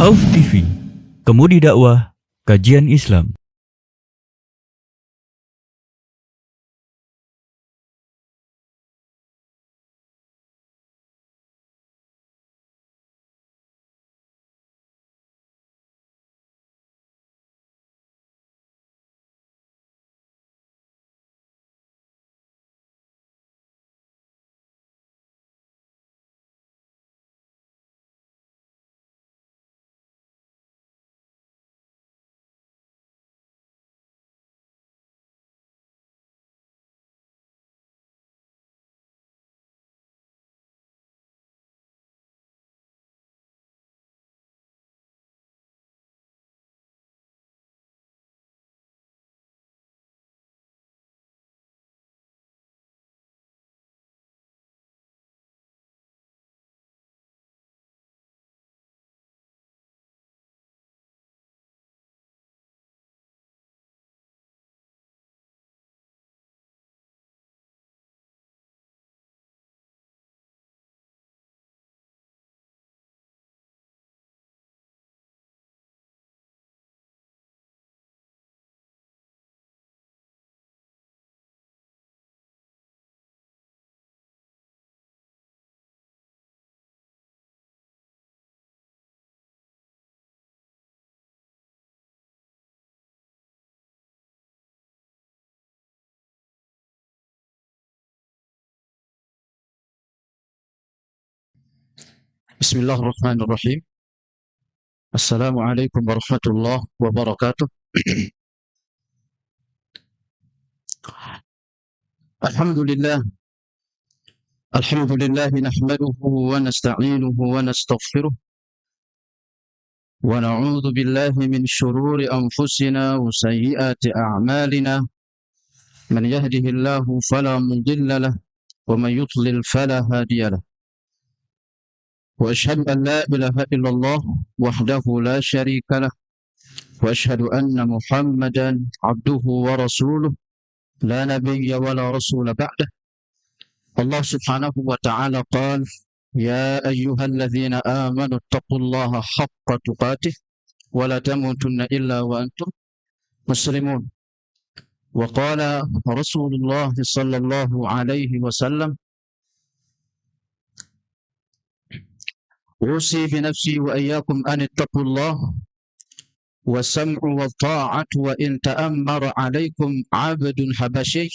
Khauf TV, Kemudi Dakwah, Kajian Islam. Bismillahirrahmanirrahim. Assalamualaikum warahmatullahi wabarakatuh. Alhamdulillah. Alhamdulillah nahmaduhu wa nasta'inuhu wa nastaghfiruh wa na'udzu billahi min shururi anfusina wa sayyiati a'malina. Man yahdihillahu fala mudilla lahu wa man yudlil fala hadiya lahu. Wa ashhadu an la ilaha illallah wahdahu la syarika lahu wa ashhadu anna Muhammadan 'abduhu wa rasuluh la nabiyya wa la rasula ba'dah. Allah subhanahu wa ta'ala qala ya ayyuhalladzina amanu taqullaha haqqa tuqatih wa la tamutunna illa wa antum muslimun. Wa qala Rasulullah sallallahu alaihi wasallam usi bi nafsi wa iyyakum an ittaqullaha wa sam'u wa ta'atu wa in ta'ammara alaikum 'abdun habashi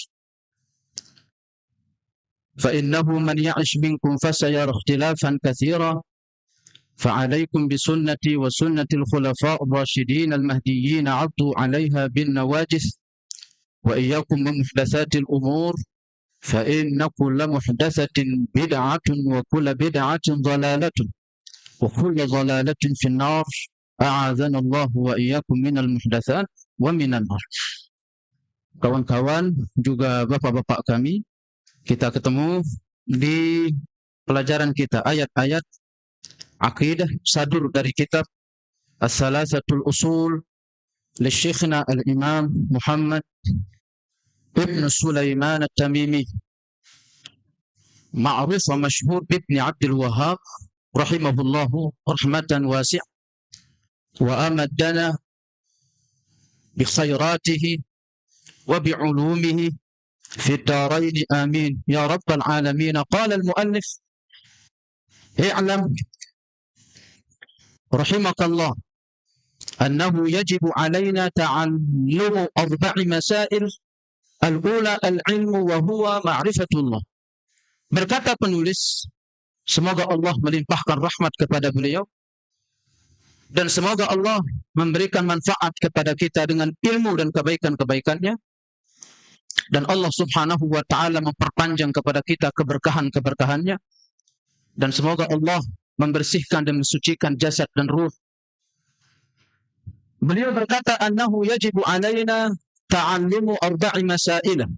فإنه من يعش منكم فسيرى اختلافا كثيرا فعليكم بسنتي وسنة الخلفاء الراشدين المهديين عضوا عليها بالنواجذ وإياكم ومحدثات الأمور فإن كل محدثة بدعة وكل بدعة ضلالة وكل ضلالة في النار أعاذنا الله وإياكم من المحدثات ومن النار. Kawan-kawan, juga bapak-bapak kami, kita ketemu di pelajaran kita ayat-ayat akidah sadur dari kitab As-Salasatul Usul li Syekhna Al-Imam Muhammad Ibn Sulaiman At-Tamimi ma'ruf wa masyhur Ibn Abdul Wahhab rahimahullahu rahmatan wasi' wa amaddana bi khairatihi wa bi ulumihi في الدارين آمين يا رب العالمين. قال المؤلف اعلم رحمك الله أنه يجب علينا تعلم 4 مسائل. الأولى العلم وهو معرفة الله. Berkata penulis, semoga Allah melimpahkan rahmat kepada beliau dan semoga Allah memberikan manfaat kepada kita dengan ilmu dan kebaikan-kebaikannya. Dan Allah subhanahu wa ta'ala memperpanjang kepada kita keberkahan-keberkahannya. Dan semoga Allah membersihkan dan mensucikan jasad dan ruh. Beliau berkata, annahu yajibu alaina ta'allimu 4 masailah.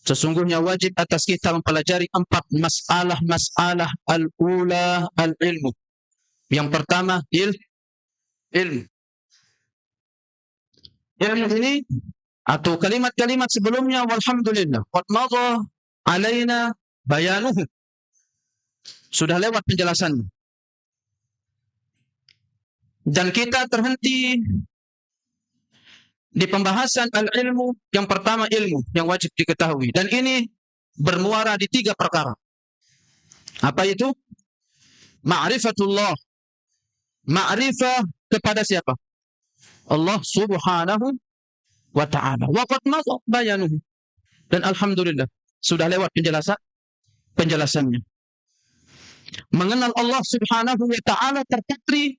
Sesungguhnya wajib atas kita mempelajari 4 masalah al-ula al-ilmu. Yang pertama, ilmu. Ilmu ini atau kalimat-kalimat sebelumnya walhamdulillah qad madha alaina bayanuhu, sudah lewat penjelasannya. Dan kita terhenti di pembahasan al-ilmu. Yang pertama ilmu yang wajib diketahui. Dan ini bermuara di 3 perkara. Apa itu? Ma'rifatullah. Ma'rifah kepada siapa? Allah subhanahu wa ta'ala. Waqad madha bayanuhu. Dan alhamdulillah sudah lewat penjelasannya. Mengenal Allah subhanahu wa ta'ala terpatri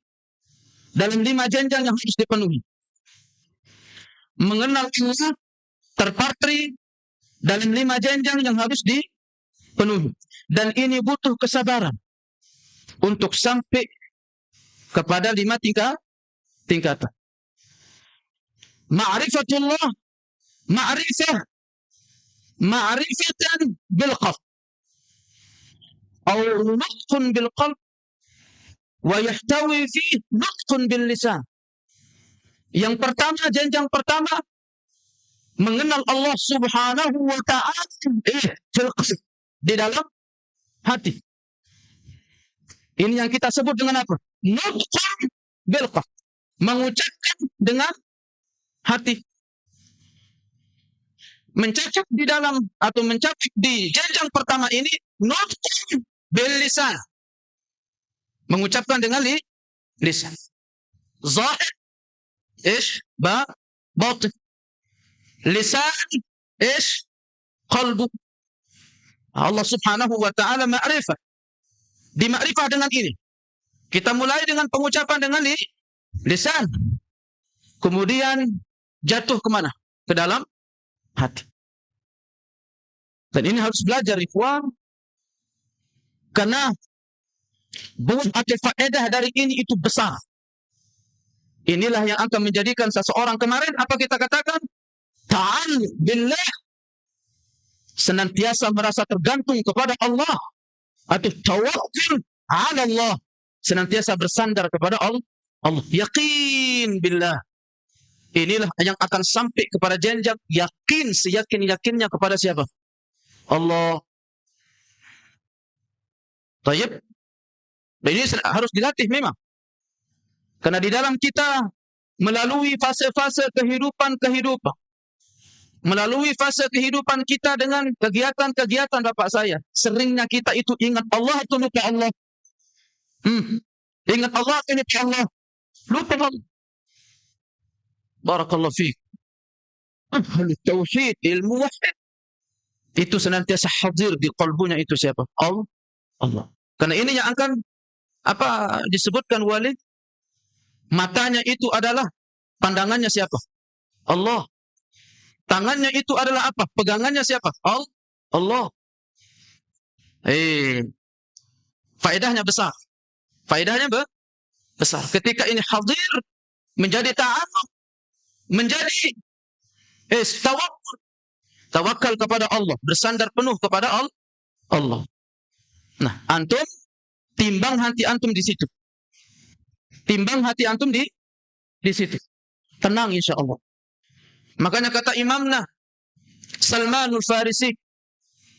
dalam 5 jenjang yang harus dipenuhi. Mengenal Allah terpatri dalam 5 jenjang yang harus dipenuhi. Dan ini butuh kesabaran untuk sampai kepada 5 tingkatan. Ma'rifatullah, ma'rifatan bil qalb atau nutqun bil qalb wa yahtawi fi nutqun bil lisan. Yang pertama, jenjang pertama, mengenal Allah subhanahu wa ta'ala di dalam hati. Ini yang kita sebut dengan apa? Nutqun bil qalb, mengucapkan dengan hati. Mencakup di dalam atau mencakup di jenjang pertama ini nutqun bil lisan, mengucapkan dengan lisan. Zahir ايش باطن, lisan ايش qalbu. Allah subhanahu wa ta'ala ma'rifah. Di ma'rifah dengan ini kita mulai dengan pengucapan dengan lisan, kemudian jatuh kemana? Ke dalam hati. Dan ini harus belajar ikhwan, karena buah atau faedah dari ini itu besar. Inilah yang akan menjadikan seseorang, kemarin apa kita katakan? Ta'alluq billah, senantiasa merasa tergantung kepada Allah, atau tawakkul ala Allah, senantiasa bersandar kepada Allah. Yaqin billah. Inilah yang akan sampai kepada jenjang yakin, seyakin-yakinnya kepada siapa? Allah. Tayyib. Dan ini harus dilatih memang. Karena di dalam kita melalui fase-fase kehidupan, melalui fase kehidupan kita dengan kegiatan-kegiatan bapak saya, seringnya kita itu ingat Allah atau lupa Allah. Ingat Allah atau lupa Allah. Lupa Allah. Barakallahu fiik. Ahlu tauhid, ilmu wahid, itu senantiasa hadir di qalbunya itu siapa? Allah. Karena ini yang akan disebutkan wali, matanya itu adalah pandangannya siapa? Allah. Tangannya itu adalah apa? Pegangannya siapa? Allah. Faedahnya besar. Besar. Ketika ini hadir, menjadi ta'alluq, menjadi tawakal kepada Allah, bersandar penuh kepada Allah. Nah, antum timbang hati antum di situ. Timbang hati antum di situ. Tenang insya Allah. Makanya kata imamna Salmanul Farisi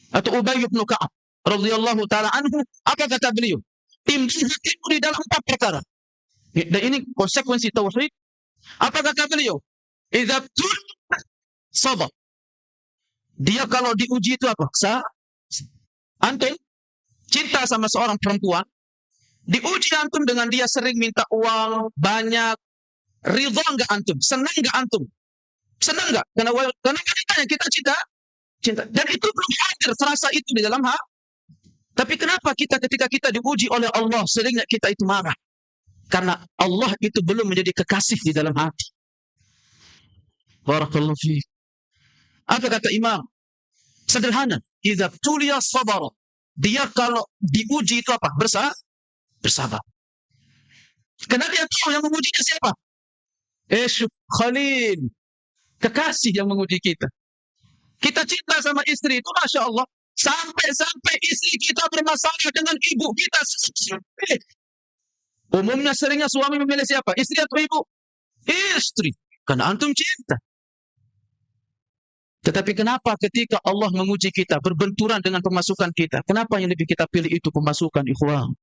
atau Ubay bin Ka'ab radhiyallahu taala anhu, apa kata beliau? Timbang hatimu di dalam 4 perkara. Dan ini konsekuensi tauhid. Apa kata beliau? Idza sabar. Dia kalau diuji itu apa? Antum cinta sama seorang perempuan, diuji antum dengan dia sering minta uang banyak, ridha enggak antum? Senang enggak antum? Senang enggak? Karena wanitanya kita cinta. Dan itu belum hadir terasa itu di dalam hati. Tapi kenapa ketika kita diuji oleh Allah seringnya kita itu marah? Karena Allah itu belum menjadi kekasih di dalam hati. Barakallahu fiik. Apa kata imam? Sederhana. Idza tuliya sabara. Dia kalau diuji itu apa? Bersabar. Karena dia tahu yang mengujinya siapa? Khalil. Kekasih yang menguji kita. Kita cinta sama istri itu, Masya Allah. Sampai istri kita bermasalah dengan ibu kita. Umumnya seringnya suami memilih siapa? Istri atau ibu? Istri. Karena antum cinta. Tetapi kenapa ketika Allah menguji kita berbenturan dengan pemasukan kita? Kenapa yang lebih kita pilih itu pemasukan, ikhwan?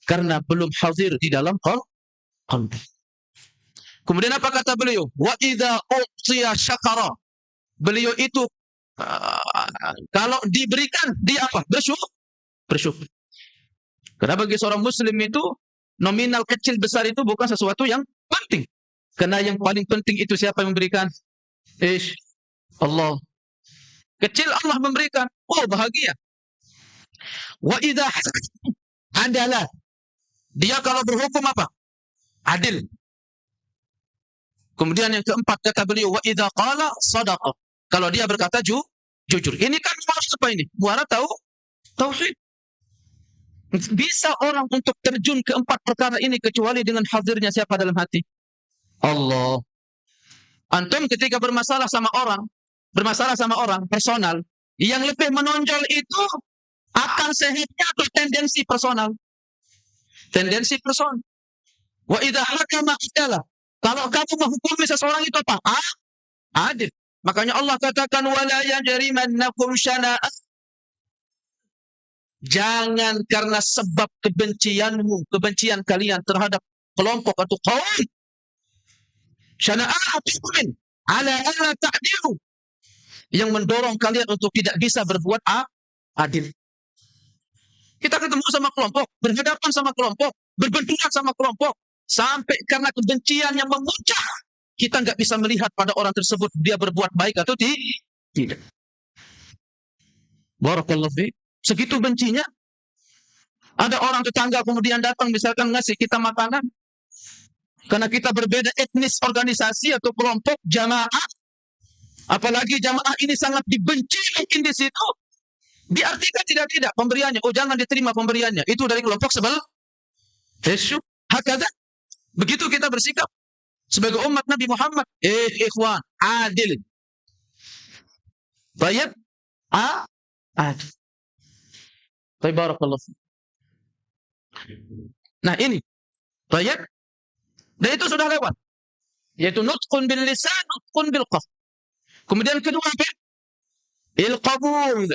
Karena belum hadir di dalam qalbi. Kemudian apa kata beliau? Wa idza u'tiya syakara. Beliau itu kalau diberikan dia apa? Bersyukur. Karena bagi seorang muslim itu nominal kecil besar itu bukan sesuatu yang penting. Karena yang paling penting itu siapa yang memberikan? Allah. Kecil Allah memberikan. Oh, bahagia. Wa idza adalah. Dia kalau berhukum apa? Adil. Kemudian yang keempat kata beliau, wa idza qala shadaqa. Kalau dia berkata jujur. Ini kan apa ini? Muara tauhid. Bisa orang untuk terjun ke empat perkara ini kecuali dengan hadirnya siapa dalam hati? Allah. Antum ketika bermasalah sama orang personal, yang lebih menonjol itu akan sehatnya atau tendensi personal. Tendensi personal. Wa idza hakama adalah. Kalau kamu menghukumi seseorang itu apa? Adil. Makanya Allah katakan wala yajrimannakum syana'an. Jangan karena sebab kebencian kalian terhadap kelompok atau kaum. Syana'an ala alla ta'dilu. Yang mendorong kalian untuk tidak bisa berbuat adil. Kita ketemu sama kelompok, berhadapan sama kelompok, berbenturan sama kelompok, sampai karena kebencian yang memuncak, kita nggak bisa melihat pada orang tersebut dia berbuat baik atau tidak. Barakallahu fiik. Segitu bencinya. Ada orang tetangga kemudian datang misalkan ngasih kita makanan. Karena kita berbeda etnis, organisasi atau kelompok, jamaah. Apalagi jamaah ini sangat dibenci mungkin di situ. Diartikan tidak pemberiannya. Oh, jangan diterima pemberiannya. Itu dari kelompok sebelah. Hakada. Begitu kita bersikap sebagai umat Nabi Muhammad. Ikhwan, adil. Baik. Adil. Barakallahu. Nah ini. Baik. Dan itu sudah lewat. Yaitu nutqun bil lisan, nutqun bil qaf. Kemudian kedua apa? Il-qabul.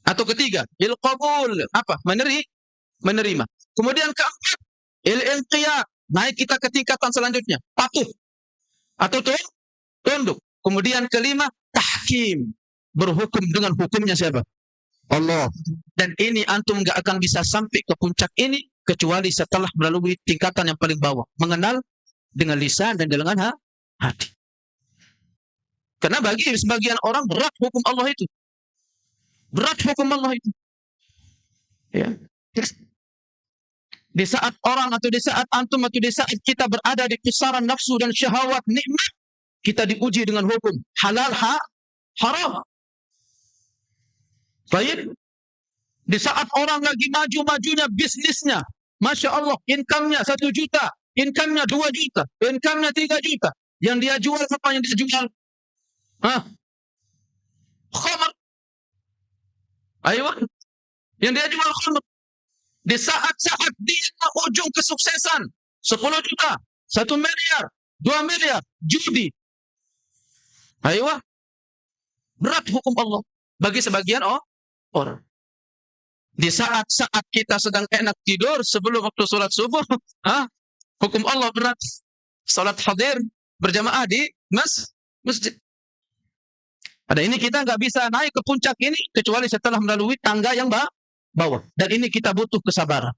Atau ketiga, il-qabul. Apa? Menerima. Kemudian keempat, il-inqiyad. Naik kita ke tingkatan selanjutnya. Patuh. Atau tunduk. Kemudian kelima, tahkim. Berhukum dengan hukumnya siapa? Allah. Dan ini antum gak akan bisa sampai ke puncak ini kecuali setelah melalui tingkatan yang paling bawah. Mengenal dengan lisan dan dengan hati. Karena bagi sebagian orang berat hukum Allah itu. Berat hukum Allah itu. Ya. Di saat orang atau di saat antum atau di saat kita berada di kisaran nafsu dan syahwat nikmat, kita diuji dengan hukum halal haram. Baik. Di saat orang lagi maju-majunya bisnisnya, Masya Allah, income-nya 1 juta, income-nya 2 juta, income-nya 3 juta. Yang dia jual apa yang dia jual? Khamar. Ayo. Yang dia jual khamar. Di saat-saat dia ujung kesuksesan, 10 juta, 1 miliar, 2 miliar, judi. Ayo. Berat hukum Allah bagi sebagian orang. Di saat-saat kita sedang enak tidur sebelum waktu sholat subuh, hukum Allah berat. Sholat hadir berjamaah di masjid. Pada ini kita nggak bisa naik ke puncak ini kecuali setelah melalui tangga yang bawah. Dan ini kita butuh kesabaran.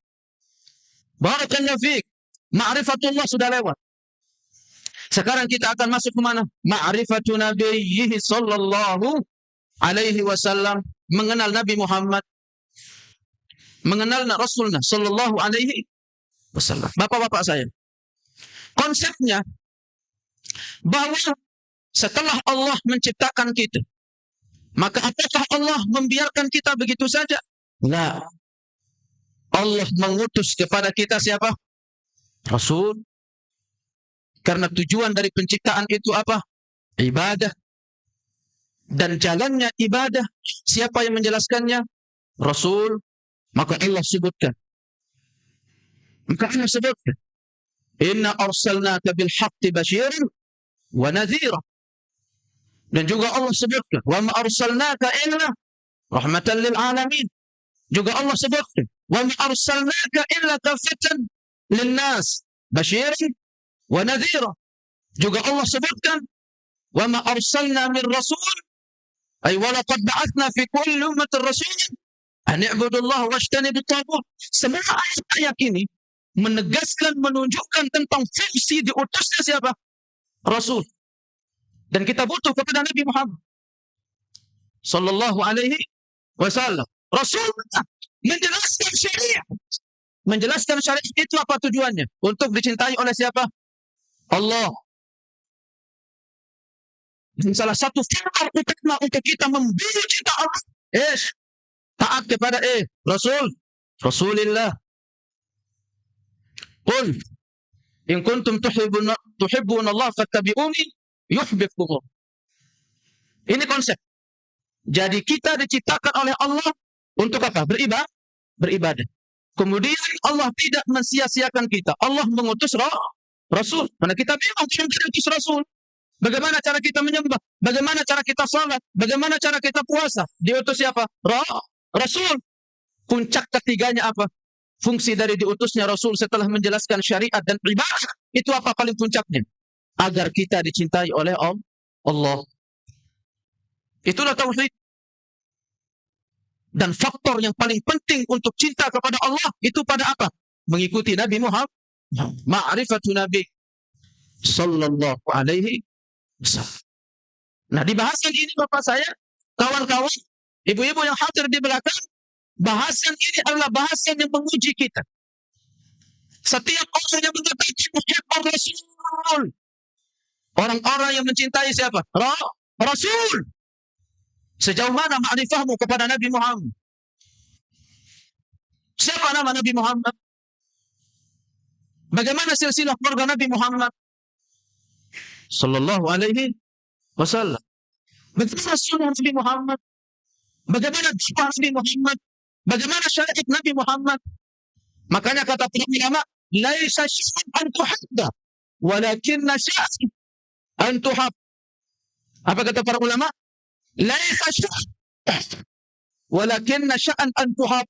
Barakallahu fiik. Ma'rifatullah sudah lewat. Sekarang kita akan masuk ke mana? Ma'rifatu nabiyhi sallallahu alaihi wasallam. Mengenal Nabi Muhammad. Mengenal Rasulullah sallallahu alaihi wasallam. Bapak-bapak saya. Konsepnya bahwa setelah Allah menciptakan kita, maka apakah Allah membiarkan kita begitu saja? La. Allah mengutus kepada kita siapa? Rasul. Karena tujuan dari penciptaan itu apa? Ibadah. Dan jalannya ibadah, siapa yang menjelaskannya? Rasul. Maka Allah sebutkan. Inna arsalnaka bil haqqi basyiran wa nadhira. Dan juga Allah sebutkan, wa ma arsalnaka illa rahmatan lil alamin. Juga Allah sebutkan, wa ma arsalnaka illa kafatan lin nas basyiran wa nadhira. Juga Allah sebutkan, wa ma arsalna min rasul, ay wa laqad ba'athna fi kulli ummatin rasulan an i'budullaha wajtanibut taghut. Semua ayat-ayat ini menegaskan, menunjukkan tentang fungsi diutusnya siapa? Rasul. Dan kita butuh kepada Nabi Muhammad sallallahu alaihi wasallam. Rasul menjelaskan syariat. Menjelaskan syariat itu apa tujuannya? Untuk dicintai oleh siapa? Allah. Dan salah satu faktor utama untuk kita memberi cinta Allah, taat kepada Rasulillah. Qul in kuntum tuhibbuna Allah fattabi'uni yuhibbukum. Ini konsep. Jadi kita diciptakan oleh Allah untuk apa? Beribadah. Kemudian Allah tidak mensia-siakan kita. Allah mengutus Rasul. Karena kita memang mengutus Rasul. Bagaimana cara kita menyembah? Bagaimana cara kita salat? Bagaimana cara kita puasa? Diutus siapa? Rasul. Puncak ketiganya apa? Fungsi dari diutusnya Rasul setelah menjelaskan syariat dan ibadah. Itu apa paling puncaknya? Agar kita dicintai oleh Allah. Itulah tauhid. Dan faktor yang paling penting untuk cinta kepada Allah itu pada apa? Mengikuti Nabi Muhammad. Ma'rifatu Nabi sallallahu alaihi wasallam. Nah, di bahasan ini Bapak saya, kawan-kawan, ibu-ibu yang hadir di belakang, bahasan ini adalah bahasan yang menguji kita. Setiap orang yang mengatakan muhibbur Rasul, orang-orang yang mencintai siapa? Rasul. Sejauh mana ma'rifahmu kepada Nabi Muhammad? Siapa nama Nabi Muhammad? Bagaimana silsilah keluarga Nabi Muhammad sallallahu alaihi wasallam? Bagaimana sunnah Nabi Muhammad? Bagaimana dakwah Nabi Muhammad? Bagaimana syariat Nabi Muhammad? Makanya kata para ulama, laisa syai'un an tuhadda, walakinna syai'un an tuhab. Apa kata para ulama? Laisa syai'un, walakinna syai'un an tuhab.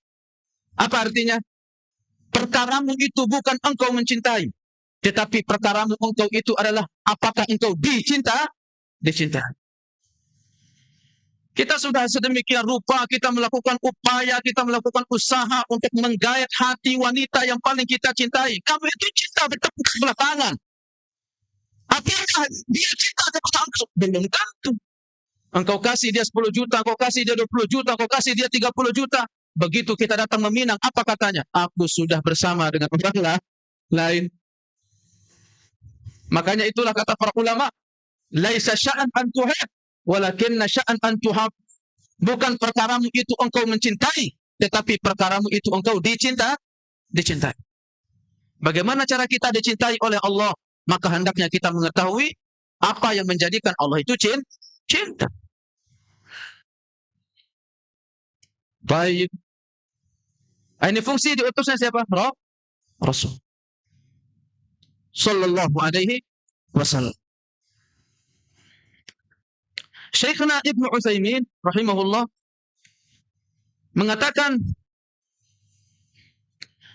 Apa artinya? Perkaramu itu bukan engkau mencintai, tetapi perkaramu engkau itu adalah apakah engkau dicintai. Kita sudah sedemikian rupa, kita melakukan upaya, kita melakukan usaha untuk menggait hati wanita yang paling kita cintai. Kamu itu cinta bertepuk sebelah tangan. Apakah dia cinta kepada engkau? Belum tentu. Engkau kasih dia 10 juta, engkau kasih dia 20 juta, engkau kasih dia 30 juta. Begitu kita datang meminang, apa katanya? Aku sudah bersama dengan orang lain. Makanya itulah kata para ulama, laisa sya'an an tuhib, walakinna sya'an an tuhab. Bukan perkaramu itu engkau mencintai, tetapi perkaramu itu engkau dicintai. Bagaimana cara kita dicintai oleh Allah? Maka hendaknya kita mengetahui apa yang menjadikan Allah itu cinta. Baik. Ini fungsi diutusnya siapa? Rasul sallallahu alaihi wasallam. Syekhna Ibnu Utsaimin rahimahullah mengatakan,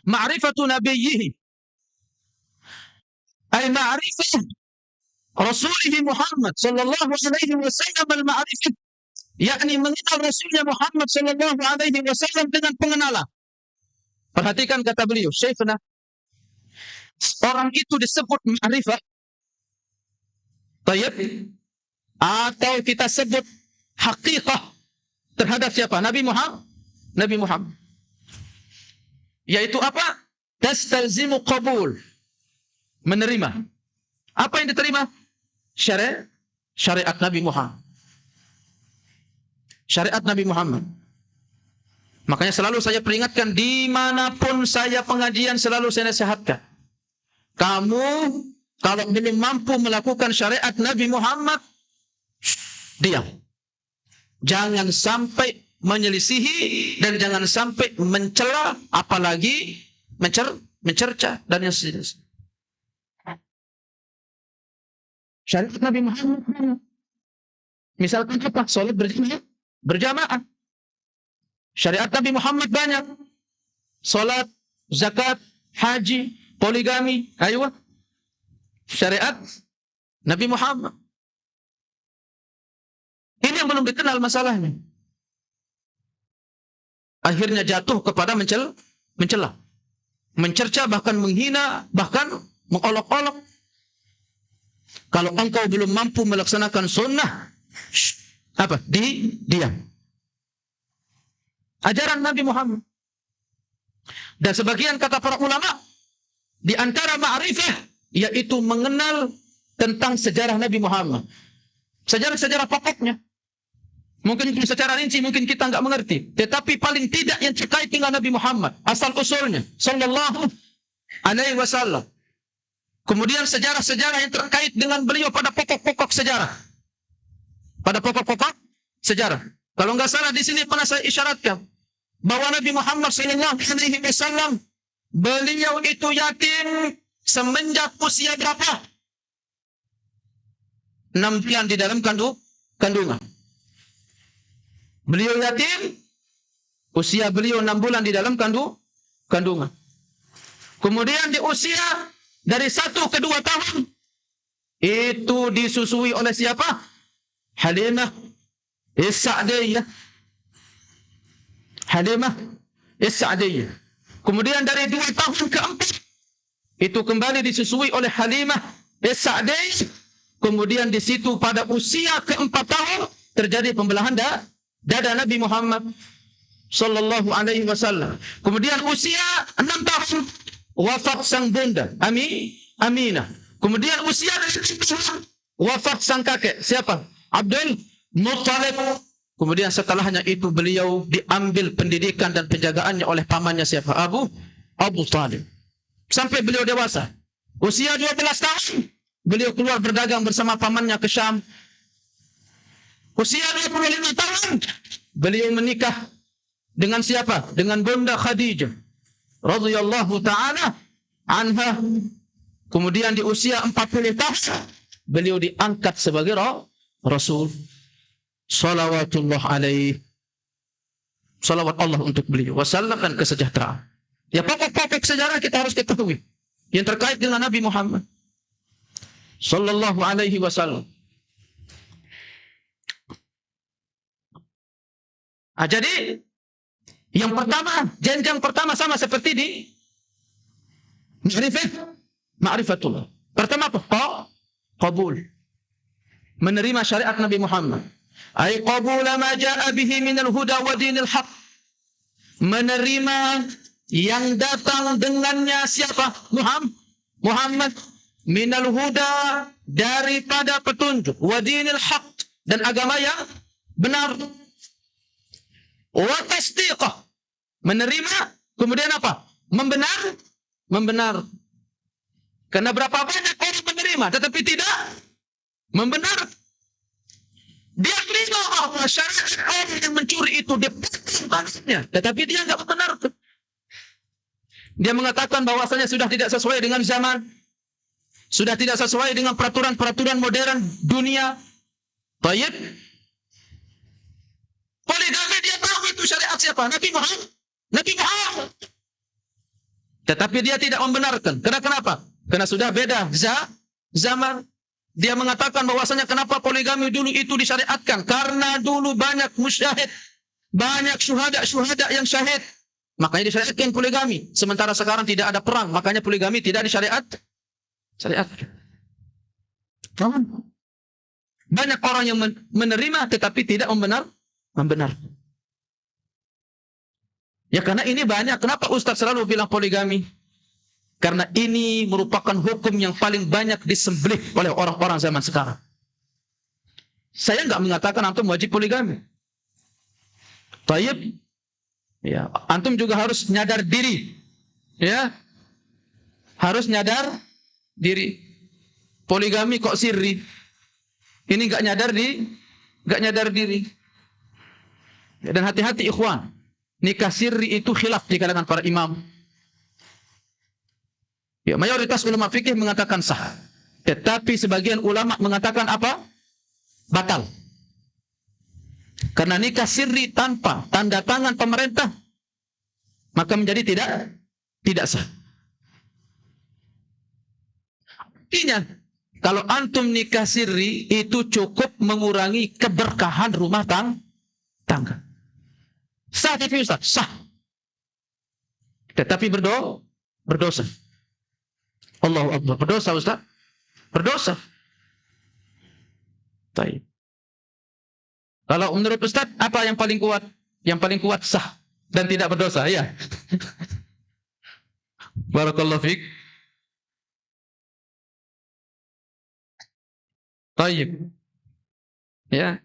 ma'rifatu nabiyhi ay ma'rifah Rasulih Muhammad sallallahu alaihi wasallam, al-ma'rifah yakni mengenal Rasulnya Muhammad sallallahu alaihi wasallam dengan pengenalan. Perhatikan kata beliau, Syekhna, orang itu disebut ma'rifah, tayyib, atau kita sebut hakikah terhadap siapa? Nabi Muhammad. Yaitu apa? Tastalzimu qabul, menerima. Apa yang diterima? Syariat Nabi Muhammad. Syariat Nabi Muhammad. Makanya selalu saya peringatkan, dimanapun saya pengajian selalu saya nasihatkan, kamu kalau belum mampu melakukan syariat Nabi Muhammad, diam. Jangan sampai menyelisihi dan jangan sampai mencela, apalagi mencerca dan yang sejenisnya. Syariat Nabi Muhammad, misalkan apa? Salat berjamaah. Syariat Nabi Muhammad banyak. Salat, zakat, haji, poligami, aywa. syariat Nabi Muhammad. Ini yang belum dikenal masalahnya. Akhirnya jatuh kepada mencela, mencerca, bahkan menghina, bahkan mengolok-olok. Kalau engkau belum mampu melaksanakan sunnah, diam. Ajaran Nabi Muhammad. Dan sebagian kata para ulama, di antara ma'rifah, yaitu mengenal tentang sejarah Nabi Muhammad. Sejarah-sejarah pokoknya. Mungkin secara rinci mungkin kita enggak mengerti, tetapi paling tidak yang terkait dengan Nabi Muhammad, asal usulnya sallallahu alaihi wasallam. Kemudian sejarah-sejarah yang terkait dengan beliau pada pokok-pokok sejarah. Pada pokok-pokok sejarah. Kalau enggak salah di sini pernah saya isyaratkan bahwa Nabi Muhammad sallallahu alaihi wasallam beliau itu yatim semenjak usia berapa? 6 bulan di dalam kandungan. Beliau yatim, usia beliau 6 bulan di dalam kandungan. Kemudian di usia dari 1 ke 2 tahun, itu disusui oleh siapa? Halimah As-Sa'diyah. Halimah As-Sa'diyah. Kemudian dari 2 tahun ke 4, itu kembali disusui oleh Halimah As-Sa'diyah. Kemudian di situ pada usia ke 4 tahun, terjadi pembelahan dada Nabi Muhammad sallallahu alaihi wasallam. Kemudian usia 6 tahun wafat sang bunda Aminah. Kemudian usia 6 tahun wafat sang kakek siapa? Abdul Muttalib. Kemudian setelahnya itu beliau diambil pendidikan dan penjagaannya oleh pamannya siapa? Abu Talib. Sampai beliau dewasa. Usia 12 tahun beliau keluar berdagang bersama pamannya ke Syam. Usia 25 tahun beliau menikah dengan siapa? Dengan Bunda Khadijah radhiyallahu taala anha. Kemudian di usia 40 tahun beliau diangkat sebagai Rasul. Salawatullah alaihi. Salawat Allah untuk beliau. Wasallam dan kesejahteraan. Ya, pokok-pokok sejarah kita harus ketahui yang terkait dengan Nabi Muhammad sallallahu alaihi wasallam. Jadi yang pertama, jenjang pertama sama seperti di ma'rifatullah. Pertama apa? Qabul. Menerima syariat Nabi Muhammad. Ay qabul ma jaa bihi minal huda wa dinil haq. Menerima yang datang dengannya siapa? Muhammad minal huda, daripada petunjuk, wa dinil haq, dan agama yang benar. Wa tasdiqah, menerima, kemudian apa? Membenar. Karena berapa banyak orang menerima tetapi tidak membenar. Dia terima bahwa syariat orang yang mencuri itu dia bangsanya, tetapi dia enggak benar. Dia mengatakan bahwasanya sudah tidak sesuai dengan zaman, sudah tidak sesuai dengan peraturan-peraturan modern dunia. Baik. Poligami dia tahu itu syariat siapa? Nabi Muhammad. Tetapi dia tidak membenarkan. Kenapa? Karena sudah beda zaman. Dia mengatakan bahwasanya kenapa poligami dulu itu disyariatkan? Karena dulu banyak musyahid, banyak syuhada yang syahid. Makanya disyariatkan poligami. Sementara sekarang tidak ada perang, makanya poligami tidak syariat. Banyak orang yang menerima tetapi tidak membenar. Ya karena ini banyak. Kenapa Ustaz selalu bilang poligami? Karena ini merupakan hukum yang paling banyak disembelih oleh orang-orang zaman sekarang. Saya enggak mengatakan antum wajib poligami. Tayyib. Ya, antum juga harus nyadar diri. Ya. Harus nyadar diri. Poligami kok sirri. Ini enggak nyadar diri. Dan hati-hati ikhwan. Nikah sirri itu khilaf di kalangan para imam. Ya, mayoritas ulama fikih mengatakan sah. Tetapi sebagian ulama mengatakan apa? Batal. Karena nikah sirri tanpa tanda tangan pemerintah, maka menjadi tidak sah. Artinya, kalau antum nikah sirri, itu cukup mengurangi keberkahan rumah tangga. Sah tapi Ustaz? Sah. Tetapi berdosa. Allahu Akbar. Berdosa Ustaz? Berdosa. Baik. Kalau menurut Ustaz, apa yang paling kuat? Yang paling kuat sah dan tidak berdosa, ya. Barakallahu fiik. Baik. Ya,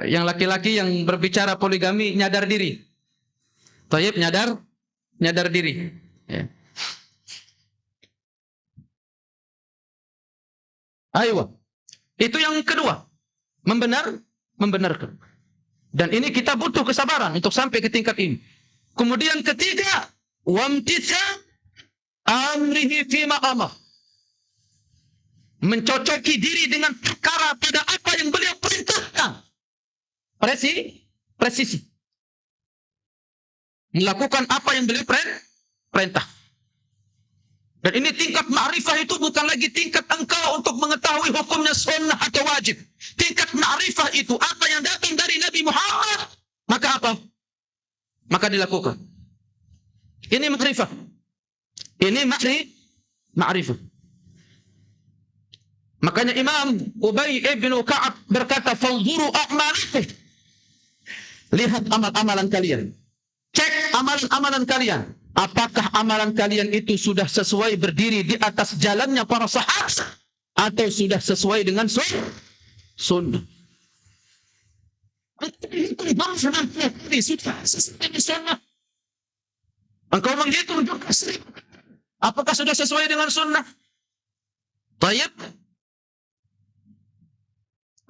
yang laki-laki yang berbicara poligami nyadar diri. Baik, nyadar diri. Ya. Ayo. Itu yang kedua. Membenarkan. Dan ini kita butuh kesabaran untuk sampai ke tingkat ini. Kemudian ketiga, wamtithal amrihi fima amar. Mencocoki diri dengan perkara pada apa yang beliau perintahkan. Presisi. Melakukan apa yang beliau perintah. Dan ini tingkat ma'rifah itu bukan lagi tingkat engkau untuk mengetahui hukumnya sunnah atau wajib. Tingkat ma'rifah itu apa yang datang dari Nabi Muhammad, maka apa? Maka dilakukan. Ini ma'rifah. Ini ma'rifah. Makanya Imam Ubay ibn Ka'ab berkata, "Fanzuru a'malakum." Lihat amal-amalan kalian. Cek amalan-amalan kalian. Apakah amalan kalian itu sudah sesuai berdiri di atas jalannya para sahabat atau sudah sesuai dengan sunnah? Engkau menghitung juga. Apakah sudah sesuai dengan sunnah? Baik.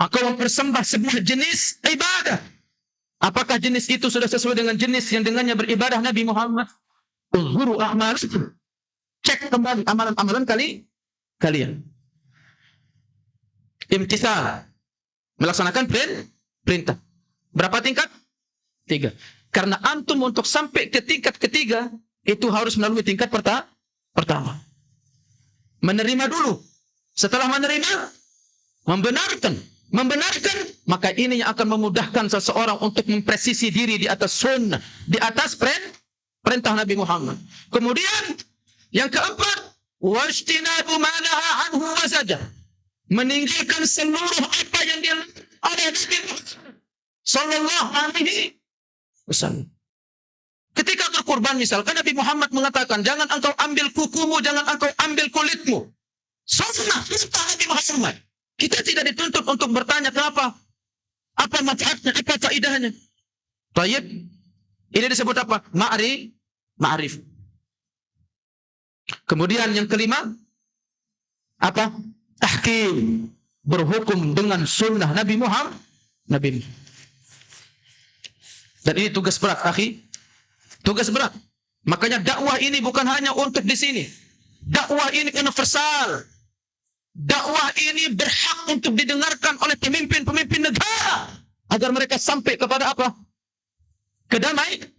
Engkau mempersembah sebuah jenis ibadah. Apakah jenis itu sudah sesuai dengan jenis yang dengannya beribadah Nabi Muhammad? Uzhuru a'malakum. Cek kembali amalan-amalan kalian. Imtithal. Melaksanakan perintah. Berapa tingkat? 3. Karena antum untuk sampai ke tingkat ketiga, itu harus melalui tingkat pertama. Menerima dulu. Setelah menerima, membenarkan, maka ini yang akan memudahkan seseorang untuk mempresisi diri di atas sunnah, di atas perintah Nabi Muhammad. Kemudian yang keempat, wajtinabu ma naha anhu wa zajar. Meninggalkan seluruh apa yang dia oleh Nabi sallallahu alaihi wasallam. Ketika berkurban misalkan Nabi Muhammad mengatakan, jangan engkau ambil kukumu, jangan engkau ambil kulitmu. Sunnah perintah Nabi Muhammad. Kita tidak dituntut untuk bertanya kenapa, apa manfaatnya, apa faedahnya. Baik. Ini disebut apa? Ma'rif. Kemudian yang kelima, apa? Tahkim. Berhukum dengan sunnah Nabi Muhammad. Dan ini tugas berat, akhi. Tugas berat. Makanya dakwah ini bukan hanya untuk di sini. Dakwah ini universal. Dakwah ini berhak untuk didengarkan oleh pemimpin-pemimpin negara. Agar mereka sampai kepada apa? Kedamaian.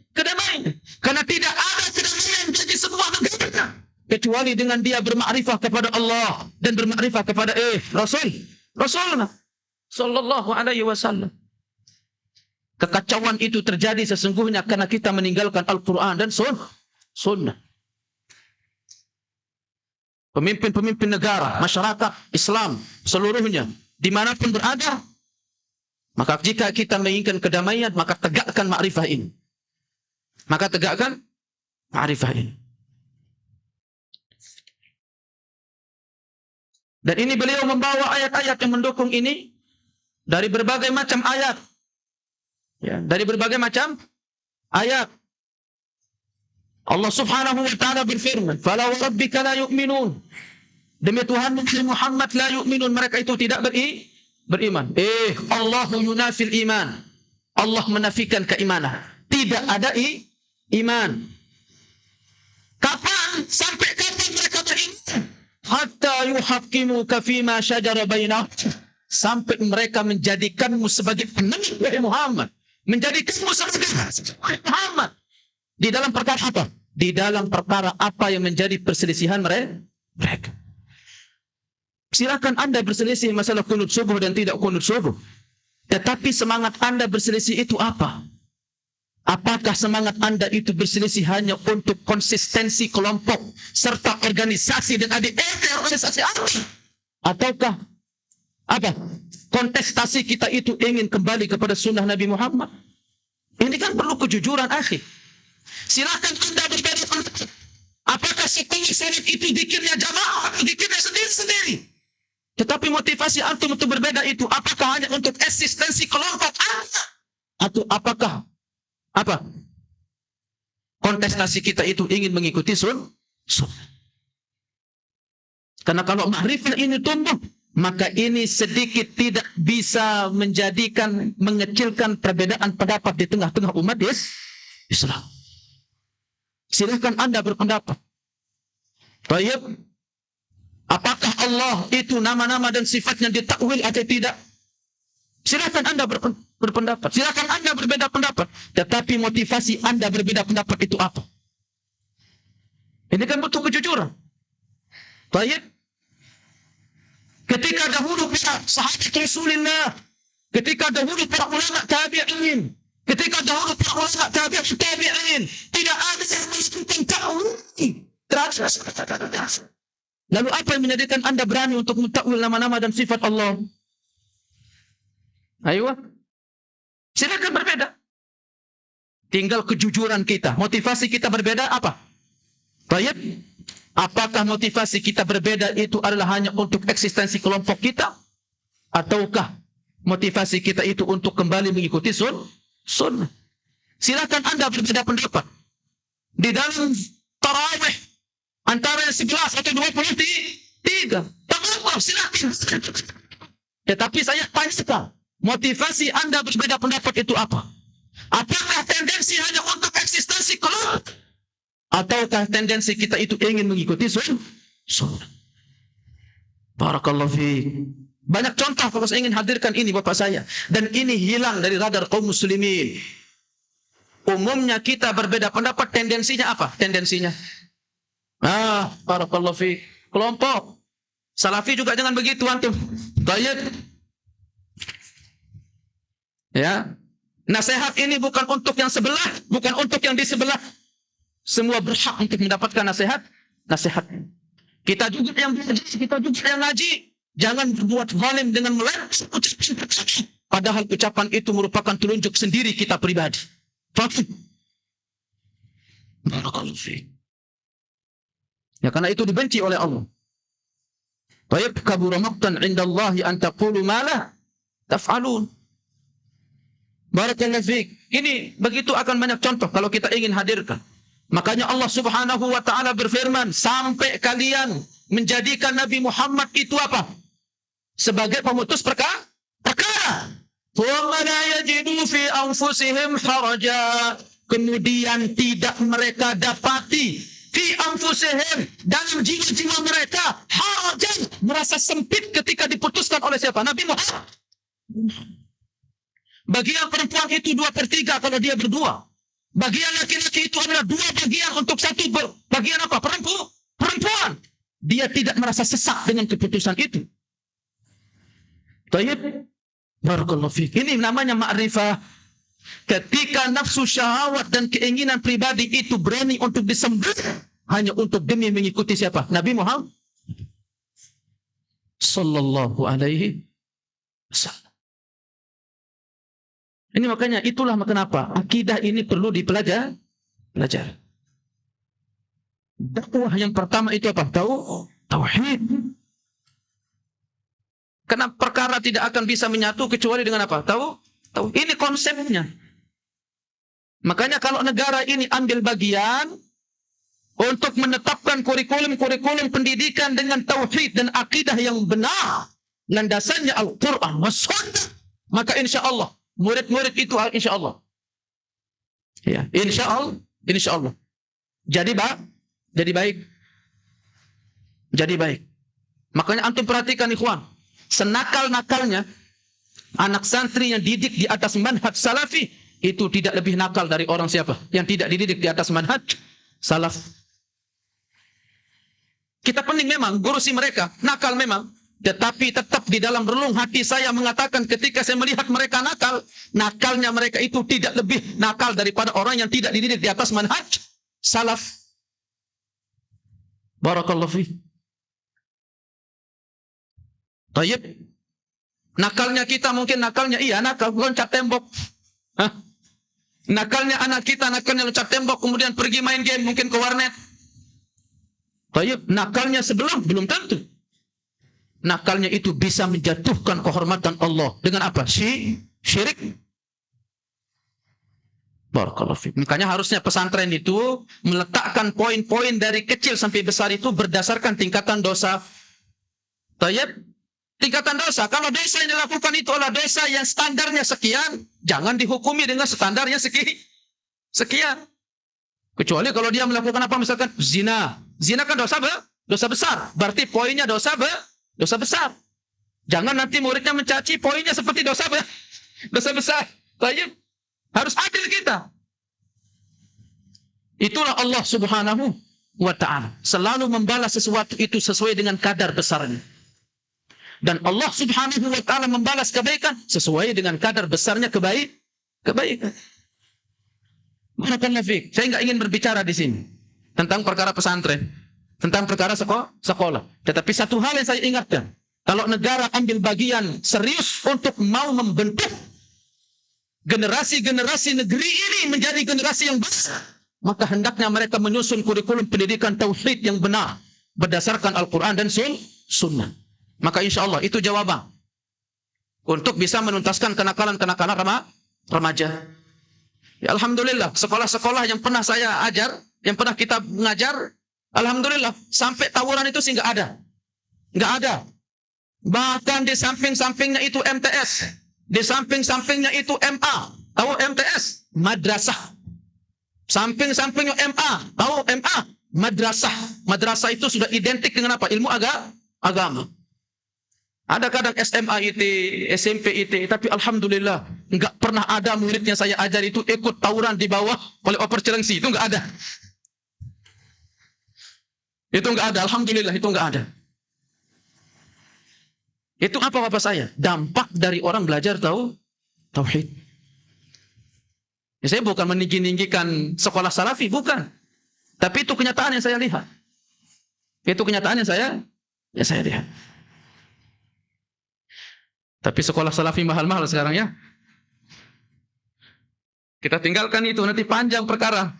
Karena tidak ada kedamaian bagi semua negara kecuali dengan dia bermakrifah kepada Allah dan bermakrifah kepada Rasulullah sallallahu alaihi wasallam. Kekacauan itu terjadi sesungguhnya karena kita meninggalkan Al-Quran dan sunnah. Pemimpin-pemimpin negara, masyarakat Islam seluruhnya, dimanapun berada, maka jika kita menginginkan kedamaian, maka tegakkan ma'rifah ini. Dan ini beliau membawa ayat-ayat yang mendukung ini dari berbagai macam ayat. Ya, dari berbagai macam ayat. Allah Subhanahu wa taala berfirman, "Fala wa rabbika la yu'minun." Demi Tuhan Muhammad la yu'minun, mereka itu tidak beriman. Allahu yunafil iman. Allah menafikan keimanan. Tidak ada iman. Kapan? Sampai kapan mereka beriman? Hatta yuhaqqimuka fima syajara bainahum. Sampai mereka menjadikanmu sebagai penabi Muhammad. Menjadikanmu sebagai Muhammad. Di dalam perkara apa? Di dalam perkara apa yang menjadi perselisihan mereka. Silakan Anda berselisih masalah kunut subuh dan tidak kunut subuh. Tetapi semangat Anda berselisih itu apa? Apakah semangat Anda itu berselisih hanya untuk konsistensi kelompok serta organisasi dan organisasi Anda? Ataukah apa? Kontestasi kita itu ingin kembali kepada sunnah Nabi Muhammad? Ini kan perlu kejujuran, akhi. Silakan Anda berbeda pendapat. Apakah sekolah salat itu dikirnya jamaah atau dikirnya sendiri-sendiri? Tetapi motivasi antum untuk berbeda itu apakah hanya untuk eksistensi kelompok Anda? Atau apakah kontestasi kita itu ingin mengikuti sunnah? Karena kalau ma'rifah ini tumbuh, maka ini sedikit tidak bisa mengecilkan perbedaan pendapat di tengah-tengah umat Islam. Silakan Anda berpendapat. Baik. Apakah Allah itu nama-nama dan sifatnya ditakwil atau tidak? Silakan Anda berpendapat. Silakan Anda berbeda pendapat. Tetapi motivasi Anda berbeda pendapat itu apa? Ini kan butuh kejujuran. Baik. Ketika dahulu sahabat Rasulullah, ketika dahulu para ulama tabi'in, ketika dahulu para ulama tabi'in, tidak ada yang melakukan takwil. Lalu apa yang menjadikan Anda berani untuk mentakwil nama-nama dan sifat Allah? Ayo, silakan berbeda. Tinggal kejujuran kita. Motivasi kita berbeda apa? Baik. Apakah motivasi kita berbeda itu adalah hanya untuk eksistensi kelompok kita? Ataukah motivasi kita itu untuk kembali mengikuti sunnah? Silakan Anda berbeda pendapat. Di dalam tarawih antara 11 atau 23. Tak silakan. Tetapi saya tanya sekali, motivasi Anda berbeda pendapat itu apa? Apakah tendensi hanya untuk eksistensi kelompok? Ataukah tendensi kita itu ingin mengikuti sunnah? Barakallahu fiik. Banyak contoh kalau saya ingin hadirkan ini Bapak saya. Dan ini hilang dari radar kaum muslimin. Umumnya kita berbeda pendapat, tendensinya apa? Tendensinya barakallahu fiik. Kelompok. Salafi juga jangan begitu antum. Baik. Ya. Nasihat ini bukan untuk yang sebelah, bukan untuk yang di sebelah. Semua berhak untuk mendapatkan nasihat. Kita juga yang ngaji. Jangan berbuat zalim dengan melarang. Padahal ucapan itu merupakan telunjuk sendiri kita pribadi. Faham? Barakallahu fiik. Ya, karena itu dibenci oleh Allah. Baik, kabura maqtan 'indallahi an taqulu ma la taf'alun. Barakallahu fiik. Ini begitu akan banyak contoh kalau kita ingin hadirkan. Makanya Allah Subhanahu wa taala berfirman, sampai kalian menjadikan Nabi Muhammad itu apa? Sebagai pemutus perkara. Thumma la yajidu fi anfusihim haraja. Kemudian tidak mereka dapati fi anfusihim, dalam jiwa-jiwa mereka harajan, merasa sempit ketika diputuskan oleh siapa? Nabi Muhammad. Bagi yang perempuan itu 2/3 kalau dia berdua. Bagian laki-laki itu adalah 2 bagian untuk 1 bagian apa? Perempuan. Dia tidak merasa sesak dengan keputusan itu. Baik. Barakallahu fiik. Ini namanya ma'rifah. Ketika nafsu syahwat dan keinginan pribadi itu berani untuk disembelih hanya untuk demi mengikuti siapa? Nabi Muhammad sallallahu alaihi wasallam. Ini makanya itulah kenapa akidah ini perlu dipelajari. Dakwah yang pertama itu apa? Tauhid. Karena perkara tidak akan bisa menyatu kecuali dengan apa? Tauhid. Ini konsepnya. Makanya kalau negara ini ambil bagian untuk menetapkan kurikulum pendidikan dengan tauhid dan akidah yang benar, landasannya Al-Quran was sunnah, maka insya Allah murid-murid itu insya Allah. Ya, insya Allah. Jadi baik. Makanya antum perhatikan ikhwan, senakal-nakalnya anak santri yang didik di atas manhaj salafi itu tidak lebih nakal dari orang siapa? Yang tidak dididik di atas manhaj salaf. Kita pening memang, gurusi mereka nakal memang, Tetapi tetap di dalam relung hati saya mengatakan ketika saya melihat mereka nakal, nakalnya mereka itu tidak lebih nakal daripada orang yang tidak dididik di atas manhaj salaf. Barakallahu fi. Tayyib. Nakalnya kita mungkin nakalnya nakal loncat tembok. Hah? Nakalnya anak kita nakalnya loncat tembok kemudian pergi main game mungkin ke warnet. Tayyib, nakalnya sebelum belum tentu. Nakalnya itu bisa menjatuhkan kehormatan Allah dengan apa? Syirik. Barakallahu fiik. Makanya harusnya pesantren itu meletakkan poin-poin dari kecil sampai besar itu berdasarkan tingkatan dosa. Tayyib, tingkatan dosa. Kalau dosa yang dilakukan itu adalah dosa yang standarnya sekian, jangan dihukumi dengan standarnya sekian. Kecuali kalau dia melakukan apa misalkan zina. Zina kan dosa besar. Berarti poinnya dosa besar. Jangan nanti muridnya mencaci poinnya seperti dosa besar. Tayyib. Harus adil kita. Itulah Allah Subhanahu wa ta'ala. Selalu membalas sesuatu itu sesuai dengan kadar besarnya. Dan Allah Subhanahu wa ta'ala membalas kebaikan sesuai dengan kadar besarnya kebaikan. Barakallahu fiik. Saya enggak ingin berbicara di sini tentang perkara pesantren, tentang perkara sekolah. Tetapi satu hal yang saya ingatkan, kalau negara ambil bagian serius untuk mau membentuk generasi-generasi negeri ini menjadi generasi yang besar, maka hendaknya mereka menyusun kurikulum pendidikan tauhid yang benar berdasarkan Al-Quran dan Sunnah. Maka insya Allah itu jawaban untuk bisa menuntaskan kenakalan-kenakalan remaja. Ya, alhamdulillah, sekolah-sekolah yang pernah saya ajar, yang pernah kita mengajar, alhamdulillah, sampai tawuran itu sih nggak ada. Bahkan di samping-sampingnya itu MTS. Di samping-sampingnya itu MA. Tahu MTS? Madrasah. Samping-sampingnya MA. Tahu MA? Madrasah. Madrasah itu sudah identik dengan apa? Ilmu agama. Ada kadang SMA IT, SMP IT, tapi alhamdulillah enggak pernah ada muridnya saya ajar itu ikut tawuran di bawah oleh Oper Cilengsi. Itu enggak ada. Itu enggak ada. Alhamdulillah itu enggak ada. Itu apa Bapak saya? Dampak dari orang belajar tauhid. Ya, saya bukan meninggi-ninggikan sekolah salafi, bukan. Tapi itu kenyataan yang saya lihat. Itu kenyataan yang saya lihat. Tapi sekolah salafi mahal-mahal sekarang ya. Kita tinggalkan itu, nanti panjang perkara.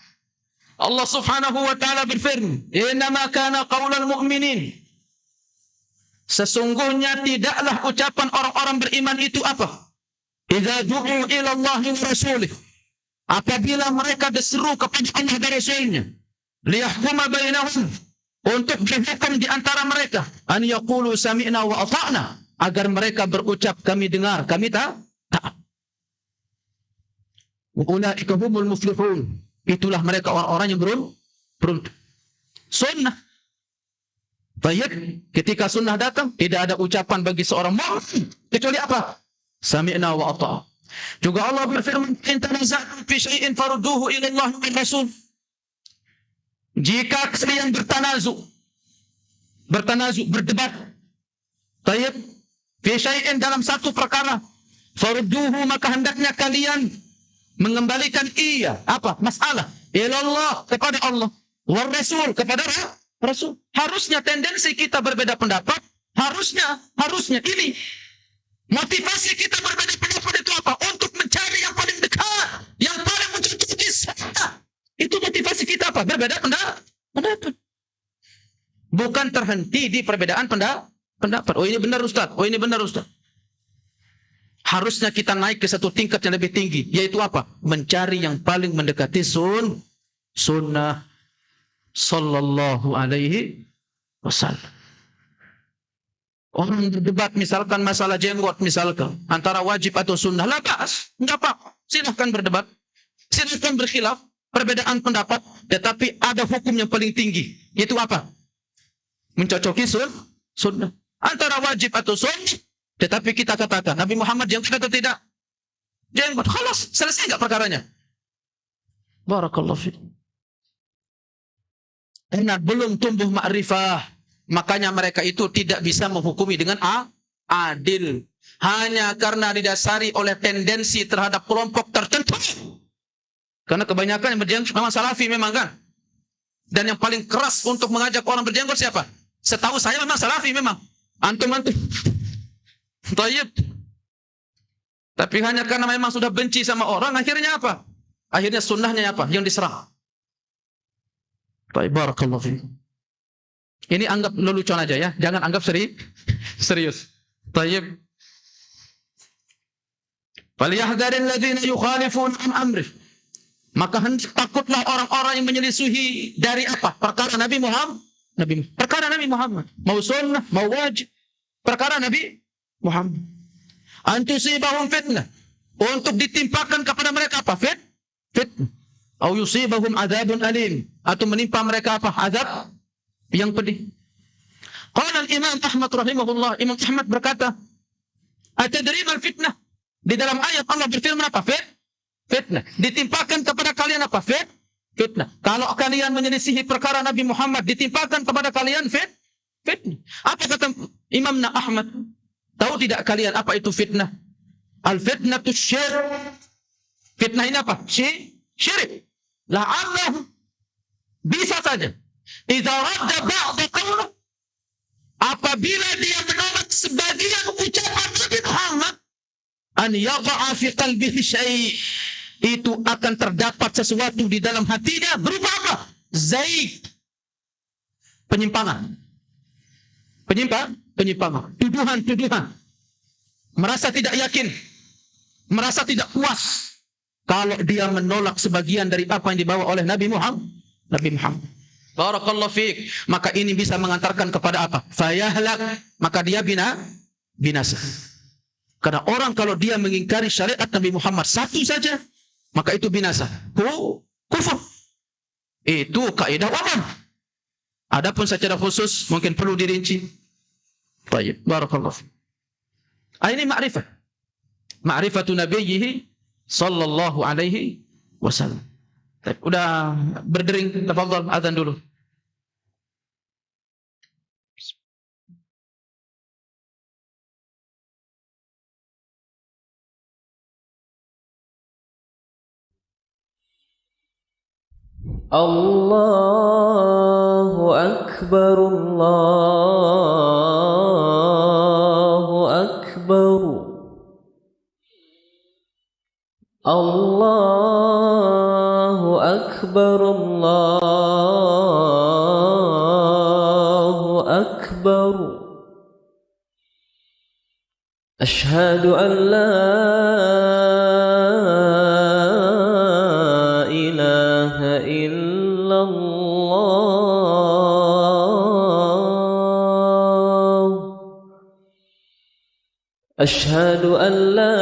Allah Subhanahu wa ta'ala berfirman, "Innama kana qaulal mu'minin." Sesungguhnya tidaklah ucapan orang-orang beriman itu apa? Idza du'u ila Allah wa rasulih. Apabila mereka diseru kepada Allah dan Rasulnya, liyahkuma bainahum, untuk berhukum di antara mereka, an yaqulu sami'na wa ata'na, agar mereka berucap kami dengar, kami taat. Wa ulaika humul muflihun. Itulah mereka orang-orang yang beruntung. Sunnah. Baik, ketika sunnah datang, tidak ada ucapan bagi seorang mu'min kecuali apa? Sami'na wa ata'na. Juga Allah berfirman, "In tanaza'tum fi syai'in farudduhu ila Allah wa Rasul." Jika kalian bertanazu, berdebat, tayyib, fi syai'in dalam satu perkara, farudduhu, maka hendaknya kalian mengembalikan masalah ila Allah, kepada Allah, wa Rasul, kepada Rasul. Harusnya tendensi kita berbeda pendapat, harusnya ini motivasi kita berbeda pendapat itu apa? Untuk mencari yang paling dekat, yang paling mencocoki saya. Itu motivasi kita apa? Berbeda pendapat. Bukan terhenti di perbedaan pendapat. Oh ini benar Ustaz, oh ini benar Ustaz. Harusnya kita naik ke satu tingkat yang lebih tinggi, yaitu apa? Mencari yang paling mendekati sunnah sallallahu alaihi wasallam. Orang berdebat misalkan masalah jenggot misalkan, antara wajib atau sunnah, la ba'as, enggak apa-apa. Silahkan berdebat, silahkan berkhilaf, perbedaan pendapat, tetapi ada hukum yang paling tinggi, yaitu apa? Mencocoki sunnah. Antara wajib atau sunnah, tetapi kita katakan Nabi Muhammad jenggot atau tidak? Jenggot, khalas, selesai enggak perkaranya? Barakallahu fiik. Karena belum tumbuh ma'rifah, Makanya mereka itu tidak bisa menghukumi dengan adil. Hanya karena didasari oleh tendensi terhadap kelompok tertentu. Karena kebanyakan yang berjenggot memang salafi memang kan. Dan yang paling keras untuk mengajak orang berjenggot siapa? Setahu saya memang salafi memang. Antum. Tayyib. Tapi hanya karena memang sudah benci sama orang, akhirnya apa? Akhirnya sunnahnya apa? Yang diserang. Baik, barakallahu fiikum. Ini anggap lelucon aja ya, jangan anggap serius. Tayyib. Falyahdharil ladzina yukhalifun an amrih. Maka takutlah orang-orang yang menyelisihi dari apa? Perkara Nabi Muhammad. Perkara Nabi Muhammad. Mau sunnah, mau wajib. Perkara Nabi Muhammad. Antusibahum fitnah. Untuk ditimpakan kepada mereka apa? Fitnah. Au yusibahum adzabun alim. Atau menimpa mereka apa? Azab yang pedih. Qala al-Imam Ahmad rahimahullah. Imam Ahmad berkata, atadri mal fitnah. Di dalam ayat Allah berfirman apa? Fitnah. Ditimpakan kepada kalian apa? Fitnah. Kalau kalian menyelisihi perkara Nabi Muhammad, ditimpakan kepada kalian fitnah. Apa kata Imam Ahmad? Tahu tidak kalian apa itu fitnah? Al-fitnatu syirik. Fitnah ini apa? Syirik. La'allahu. Bisa saja. Idza radda ba'da qawlah. Apabila dia menolak sebagian ucapan Nabi Muhammad, an yadha'a fi qalbihi syai', itu akan terdapat sesuatu di dalam hatinya berupa apa? Zaid. Penyimpangan. Tuduhan. Merasa tidak yakin. Merasa tidak puas kalau dia menolak sebagian dari apa yang dibawa oleh Nabi Muhammad. Barakallahu fiik. Maka ini bisa mengantarkan kepada apa? Fayahlak. Maka dia binasa. Karena orang kalau dia mengingkari syariat Nabi Muhammad satu saja, maka itu binasa. Kufur. Itu kaidah umum. Adapun secara khusus mungkin perlu dirinci. Baik, barakallahu fiik. Ini ma'rifat. Ma'rifatu nabiyhi sallallahu alaihi wasallam. Baik, udah berdering, tafadhal azan dulu. Allahu Akbar, Allahu Akbar, Allahu Akbar, Allahu Akbar. Ashhadu an la أشهد أن لا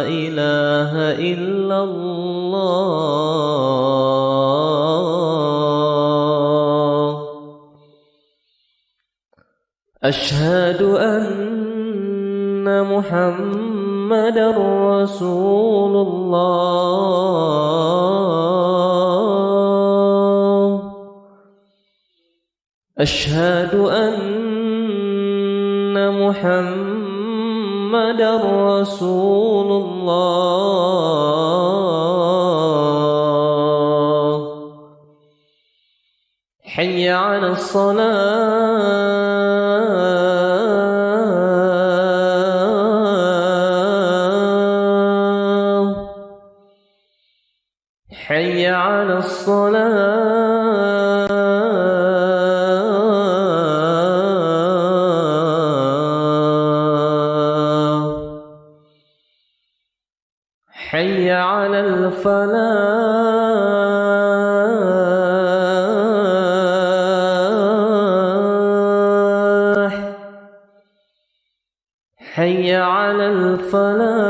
إله إلا الله أشهد أن محمدا رسول الله أشهد أن محمدا رسول الله حي على الصلاة حي على الصلاة حي على الفلاح حي على الفلاح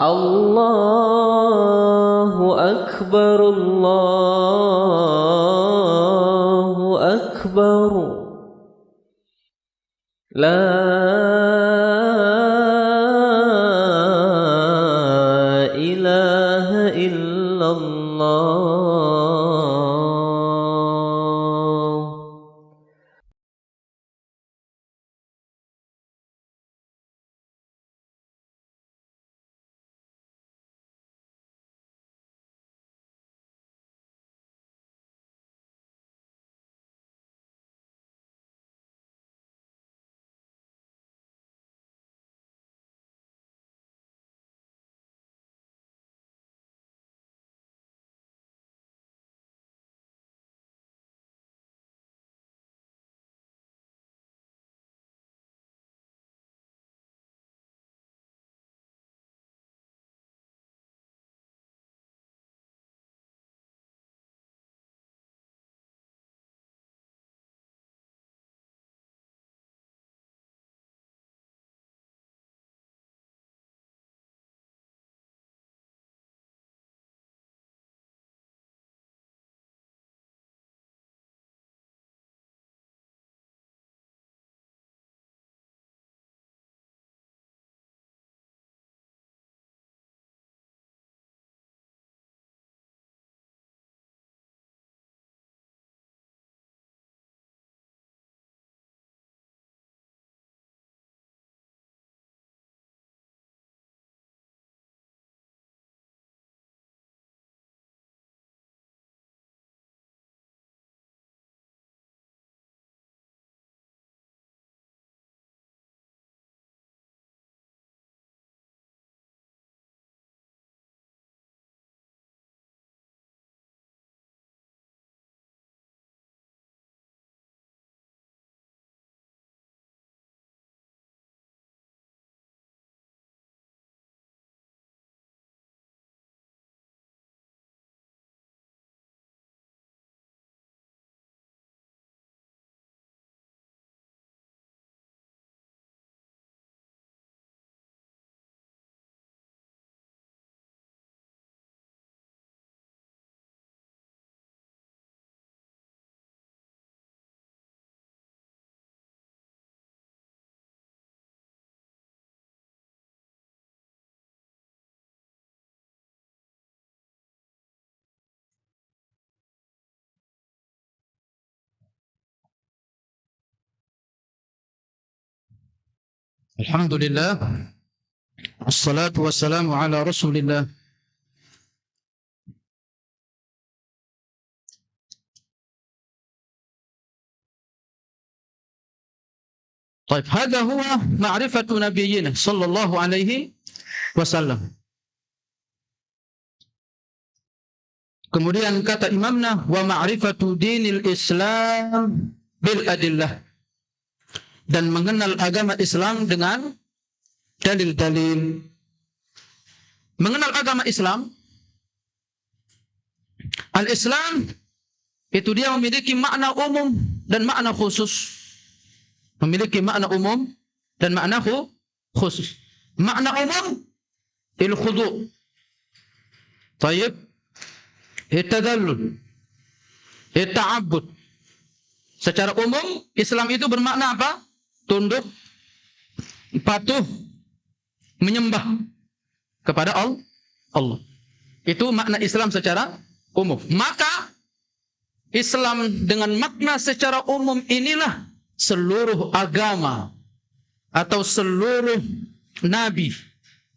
الله أكبر الله أكبر لا إله إلا الله. Alhamdulillah, wassalatu wassalamu ala rasulillah. طيب, هذا هو معرفة نبينا صلى الله عليه wasallam. Kemudian kata imamna, wa ma'rifatu dinil Islam bil adillah, dan mengenal agama Islam dengan dalil-dalil. Mengenal agama Islam, al-Islam itu dia memiliki makna umum dan makna khusus. Memiliki makna umum dan makna khusus. Makna umum il-khudu', tayyib, it-tadallul, it-ta'abbud. Secara umum Islam itu bermakna apa? Tunduk, patuh, menyembah kepada Allah. Itu makna Islam secara umum. Maka Islam dengan makna secara umum inilah seluruh agama atau seluruh nabi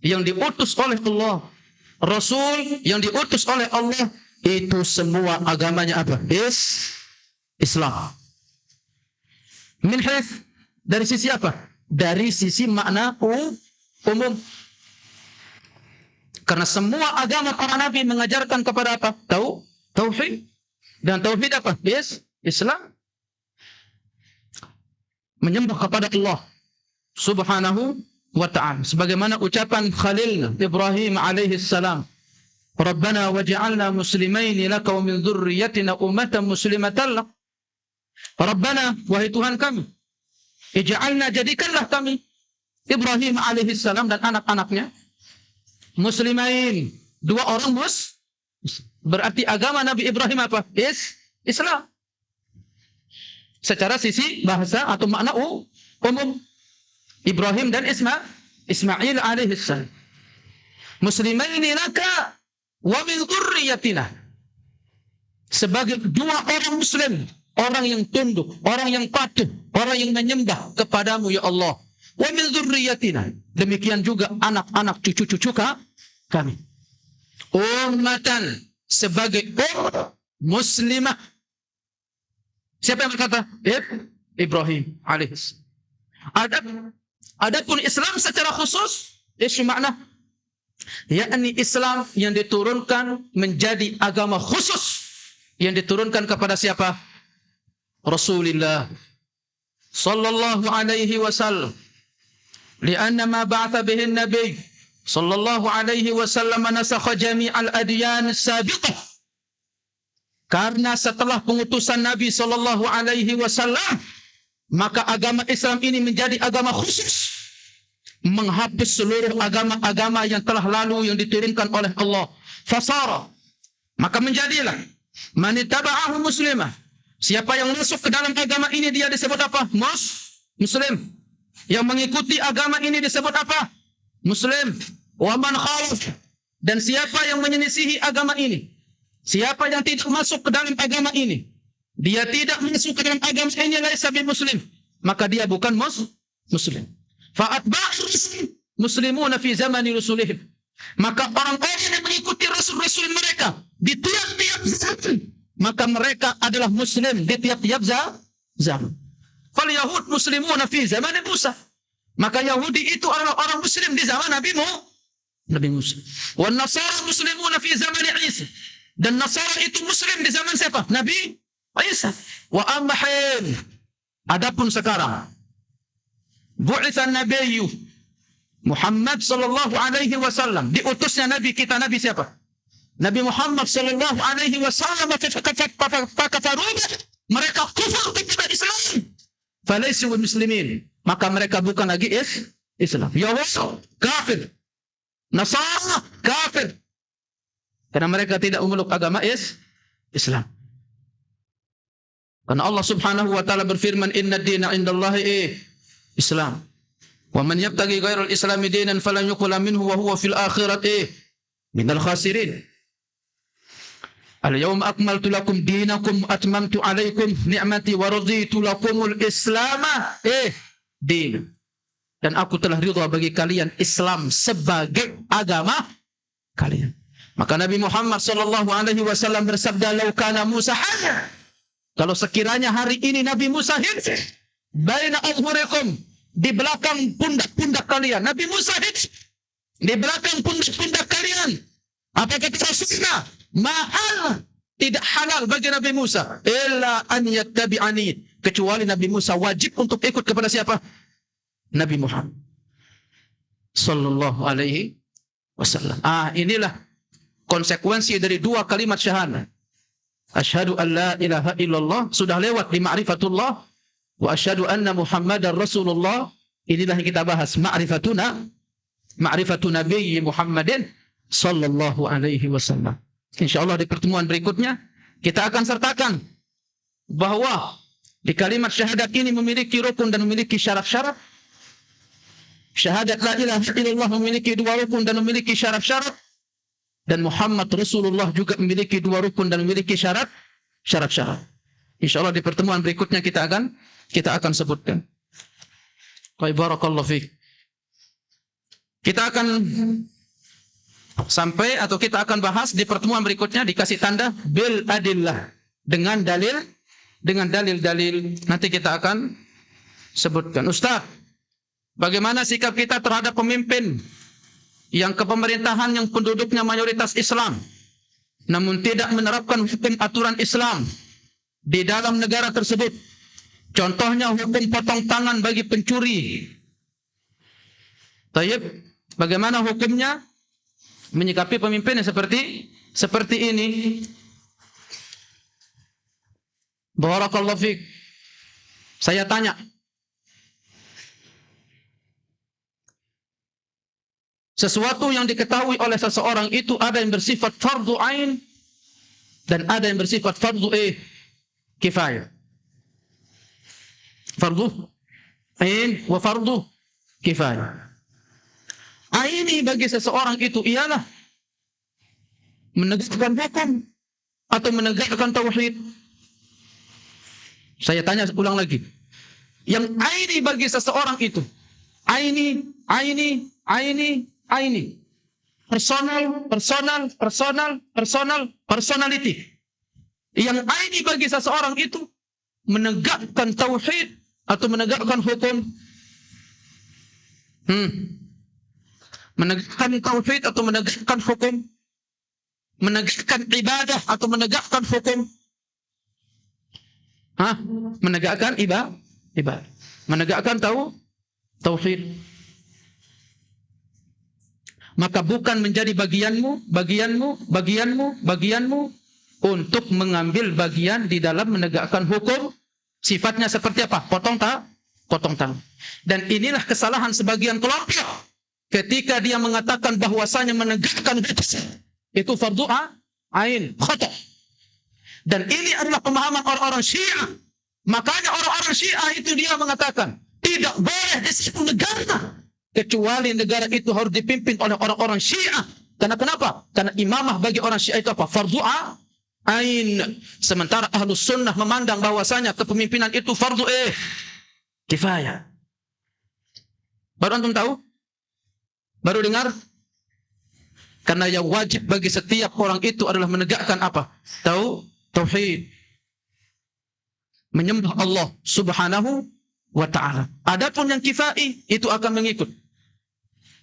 yang diutus oleh Allah, Rasul yang diutus oleh Allah, itu semua agamanya apa? Islam. Min haits, dari sisi apa? Dari sisi makna umum. Karena semua agama para nabi mengajarkan kepada apa? Tauhid. Dan tauhid apa? Islam. Menyembah kepada Allah Subhanahu wa ta'ala. Sebagaimana ucapan Khalilna Ibrahim alaihi salam, Rabbana waj'alna muslimaini laka wa min dzurriyyatina ummatan muslimatan lak. Rabbana, wahai Tuhan kami, ij'alna, jadikanlah kami, Ibrahim alaihi salam dan anak-anaknya, muslimain, dua orang berarti agama Nabi Ibrahim apa? Islam. Secara sisi bahasa atau makna umum. Ibrahim dan Ismail alaihissalam. Muslimaini laka wa min dzurriyyatina. Sebagai dua orang muslim, orang yang tunduk, orang yang patuh, orang yang menyembah kepadamu ya Allah. Wa min dzurriyyatina. Demikian juga anak-anak cucu-cucu kami. Ummatan, sebagai umat muslimah. Siapa yang berkata? Ibrahim alaihissalam. Adapun Islam secara khusus, isu makna, yakni Islam yang diturunkan menjadi agama khusus yang diturunkan kepada siapa? Rasulullah sallallahu alaihi wasallam. Lianna ma ba'atha bihi an-nabi sallallahu alaihi wasallam nasakha jami'al adyan as-sabiqah. Karena setelah pengutusan Nabi sallallahu alaihi wasallam, maka agama Islam ini menjadi agama khusus, menghapus seluruh agama-agama yang telah lalu yang diturunkan oleh Allah. Fasara, maka menjadilah man ittaba'ahu muslimah. Siapa yang masuk ke dalam agama ini dia disebut apa? Muslim. Yang mengikuti agama ini disebut apa? Muslim. Wa man khalaf, dan siapa yang menyelisihi agama ini, siapa yang tidak masuk ke dalam agama ini, dia tidak masuk ke dalam agama ini, laisa bi muslim, maka dia bukan muslim. Fa atba'u muslimuna fi zamani rusulihim. Maka orang-orang yang mengikuti rasul-rasul mereka di tiap-tiap zaman, maka mereka adalah muslim di tiap-tiap zaman. Fal yahud muslimuna fi zaman Musa. Maka Yahudi itu adalah orang muslim di zaman Nabi Musa. Wan nasara muslimuna fi zaman Isa. Dan Nasara itu muslim di zaman siapa? Nabi Isa. Wa amma hin, adapun sekarang, bu'itsa nabiyyu Muhammad sallallahu alaihi wasallam, diutusnya nabi kita, nabi siapa? Nabi Muhammad sallallahu alaihi wasallam. Mereka kufur kepada Islam. Falaysu muslimin, maka mereka bukan lagi Islam. Yahud kafir, Nasara kafir, karena mereka tidak memeluk agama Islam. Karena Allah Subhanahu wa taala berfirman, "Inna ad-dina 'indallahi Islam. Wa man yabtaghi ghairal islami dinan falan yuqbala minhu wa huwa fil akhirati minal khasirin. Al-yawma akmaltu lakum dinakum atmamtu 'alaikum ni'mati wa raditu lakumul islama din." Dan aku telah ridha bagi kalian Islam sebagai agama kalian. Maka Nabi Muhammad sallallahu alaihi wasallam bersabda, "Lau kana Musa hayya." Kalau sekiranya hari ini Nabi Musa hidup, baina azhurikum, di belakang pundak-pundak kalian. Nabi Musa hidup di belakang pundak-pundak kalian. Apa kata Rasulullah? Ma'al, tidak halal bagi Nabi Musa illa an yattabi'ani, kecuali Nabi Musa wajib untuk ikut kepada siapa? Nabi Muhammad sallallahu alaihi wasallam. Inilah konsekuensi dari dua kalimat syahadat. Asyhadu an la ilaha illallah, sudah lewat di ma'rifatullah, wa asyhadu anna Muhammadar Rasulullah. Inilah yang kita bahas, ma'rifatu Nabi Muhammadin sallallahu alaihi wasallam. Insyaallah di pertemuan berikutnya kita akan sertakan bahwa di kalimat syahadat ini memiliki rukun dan memiliki syarat-syarat. Syahadat la ilaha illallah memiliki dua rukun dan memiliki syarat-syarat. Dan Muhammad Rasulullah juga memiliki dua rukun dan memiliki syarat-syarat. Insyaallah di pertemuan berikutnya kita akan sebutkan. Barakallahu fiik. Kita akan sampai atau kita akan bahas di pertemuan berikutnya, dikasih tanda bil adillah, dengan dalil-dalil nanti kita akan sebutkan. Ustaz, bagaimana sikap kita terhadap pemimpin yang kepemerintahan yang penduduknya mayoritas Islam, namun tidak menerapkan hukum aturan Islam di dalam negara tersebut? Contohnya hukum potong tangan bagi pencuri. Tayyib, bagaimana hukumnya menyikapi pemimpin yang seperti ini? Barakallahu fiik. Saya tanya, sesuatu yang diketahui oleh seseorang itu ada yang bersifat fardu ain dan ada yang bersifat fardu kifayah. Fardu ain wa fardu kifayah. Aini bagi seseorang itu ialah menegakkan hukum atau menegakkan tauhid. Saya tanya ulang lagi. Yang aini bagi seseorang itu, aini. Personality. Yang aini bagi seseorang itu menegakkan tauhid atau menegakkan hukum. Menegakkan tauhid atau menegakkan hukum. Menegakkan ibadah atau menegakkan hukum. Menegakkan ibadah. Menegakkan tauhid. Maka bukan menjadi bagianmu untuk mengambil bagian di dalam menegakkan hukum. Sifatnya seperti apa? Potong tangan. Dan inilah kesalahan sebagian kelompok ketika dia mengatakan bahwasanya menegakkan hukum itu fardu ain, khata'. Dan ini adalah pemahaman orang-orang Syiah. Makanya orang-orang Syiah itu dia mengatakan tidak boleh di satu negara kecuali negara itu harus dipimpin oleh orang-orang Syiah. Karena kenapa? Karena imamah bagi orang Syiah itu apa? Fardu ain. Sementara Ahlus Sunnah memandang bahwasanya kepemimpinan itu fardu kifayah. Baru antum tahu? Baru dengar? Karena yang wajib bagi setiap orang itu adalah menegakkan apa? Tauhid. Menyembah Allah Subhanahu wa ta'ala. Adapun yang kifai itu akan mengikut.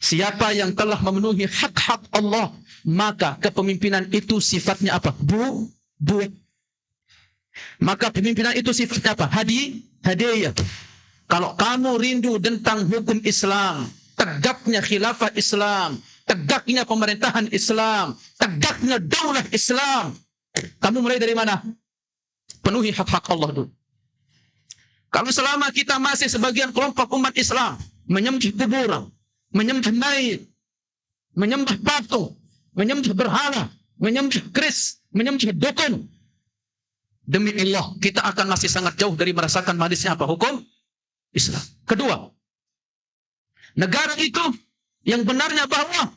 Siapa yang telah memenuhi hak-hak Allah, maka kepemimpinan itu sifatnya apa? Maka pemimpinan itu sifatnya apa? Hadiah. Kalau kamu rindu tentang hukum Islam, tegaknya khilafah Islam, tegaknya pemerintahan Islam, tegaknya daulah Islam, kamu mulai dari mana? Penuhi hak-hak Allah dulu. Kalau selama kita masih sebagian kelompok umat Islam menyembah kuburan, menyembah mayit, menyembah patung, menyembah berhala, menyembah keris, menyembah dukun, demi Allah kita akan masih sangat jauh dari merasakan manisnya apa? Hukum Islam. Kedua, negara itu yang benarnya bahwa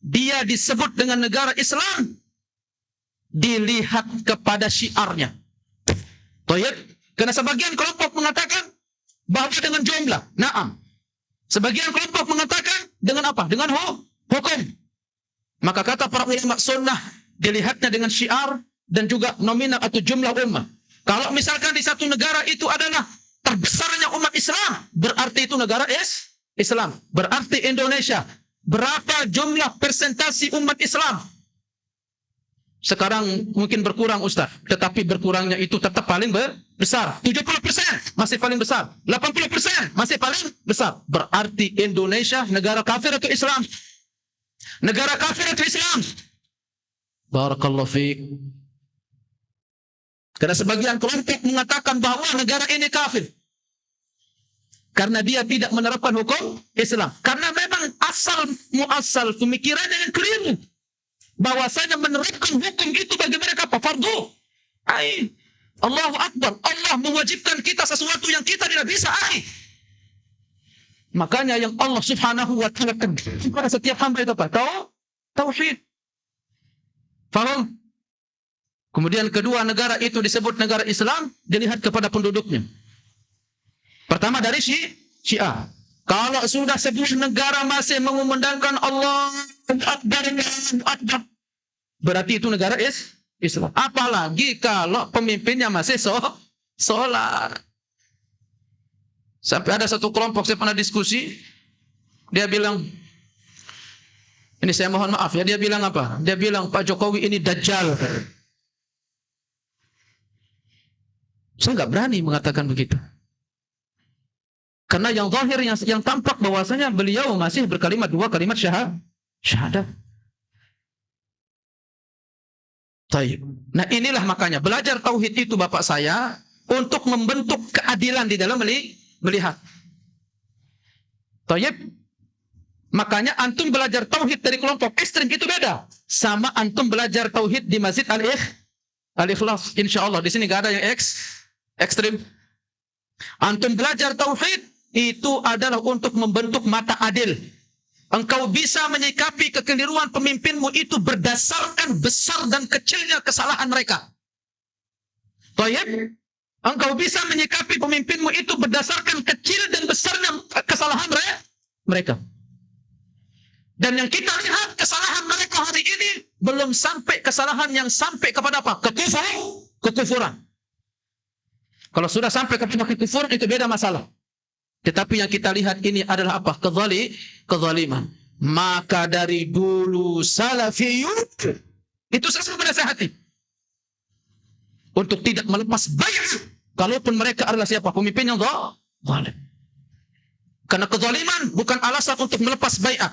dia disebut dengan negara Islam dilihat kepada syiarnya. Baik. Karena sebagian kelompok mengatakan bahwa dengan jumlah. Naam. Sebagian kelompok mengatakan dengan apa? Dengan hukum. Maka kata para ulama sunnah dilihatnya dengan syiar dan juga nominal atau jumlah umat. Kalau misalkan di satu negara itu adalah terbesarnya umat Islam, berarti itu negara Islam. Berarti Indonesia. Berapa jumlah persentasi umat Islam? Sekarang mungkin berkurang Ustaz, tetapi berkurangnya itu tetap paling besar. 70% masih paling besar. 80% masih paling besar. Berarti Indonesia negara kafir atau Islam? Negara kafir atau Islam? Barakallahu fiik. Karena sebagian kelompok mengatakan bahwa negara ini kafir karena dia tidak menerapkan hukum Islam. Karena memang asal pemikirannya yang keliru. Bahwasanya menerapkan hukum itu bagi mereka apa? Fardu ain. Allahu Akbar. Allah mewajibkan kita sesuatu yang kita tidak bisa Makanya yang Allah Subhanahu wa ta'ala kepada setiap hamba itu apa? Tauhid. Faham? Kemudian kedua, negara itu disebut negara Islam dilihat kepada penduduknya. Pertama dari Syiah. Kalau sudah sebuah negara masih mengumandangkan Allah Akbar, berarti itu negara Islam. Apalagi kalau pemimpinnya masih sholat. Sampai ada satu kelompok, saya pernah diskusi, dia bilang, ini saya mohon maaf ya, dia bilang apa? Dia bilang Pak Jokowi ini Dajjal. Saya nggak berani mengatakan begitu. Karena yang zahir, yang tampak bahwasanya beliau masih berkalimat dua kalimat syahadat. Taib. Nah inilah makanya belajar tauhid itu bapak saya untuk membentuk keadilan di dalam melihat. Taib. Makanya antum belajar tauhid dari kelompok ekstrem itu beda sama antum belajar tauhid di Masjid Al-Ikhlas. Insyaallah di sini enggak ada yang ekstrem. Antum belajar tauhid itu adalah untuk membentuk mata adil. Engkau bisa menyikapi kekeliruan pemimpinmu itu berdasarkan besar dan kecilnya kesalahan mereka. Baik, engkau bisa menyikapi pemimpinmu itu berdasarkan kecil dan besarnya kesalahan mereka. Dan yang kita lihat kesalahan mereka hari ini belum sampai kesalahan yang sampai kepada apa? Kekufuran. Kalau sudah sampai kepada kekufuran itu beda masalah. Tetapi yang kita lihat ini adalah apa? Kezaliman. Maka dari dulu salafiyun itu saya selalu menasihati untuk tidak melepas baiat kalaupun mereka adalah siapa? Pemimpin yang zalim. Karena kezaliman bukan alasan untuk melepas baiat.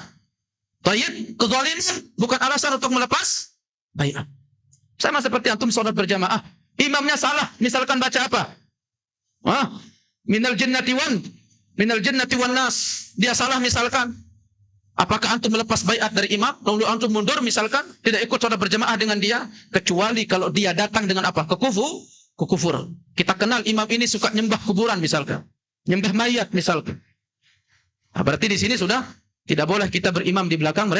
Baik, kezaliman bukan alasan untuk melepas baiat. Sama seperti antum salat berjamaah, imamnya salah, misalkan baca apa? Minal jannati wan nas. Dia salah misalkan. Apakah antum melepas baiat dari imam? Lalu antum mundur misalkan, tidak ikut salat berjamaah dengan dia, kecuali kalau dia datang dengan apa? Kekufuran. Kita kenal imam ini suka nyembah kuburan misalkan. Nyembah mayat misalkan. Nah, berarti di sini sudah tidak boleh kita berimam di belakang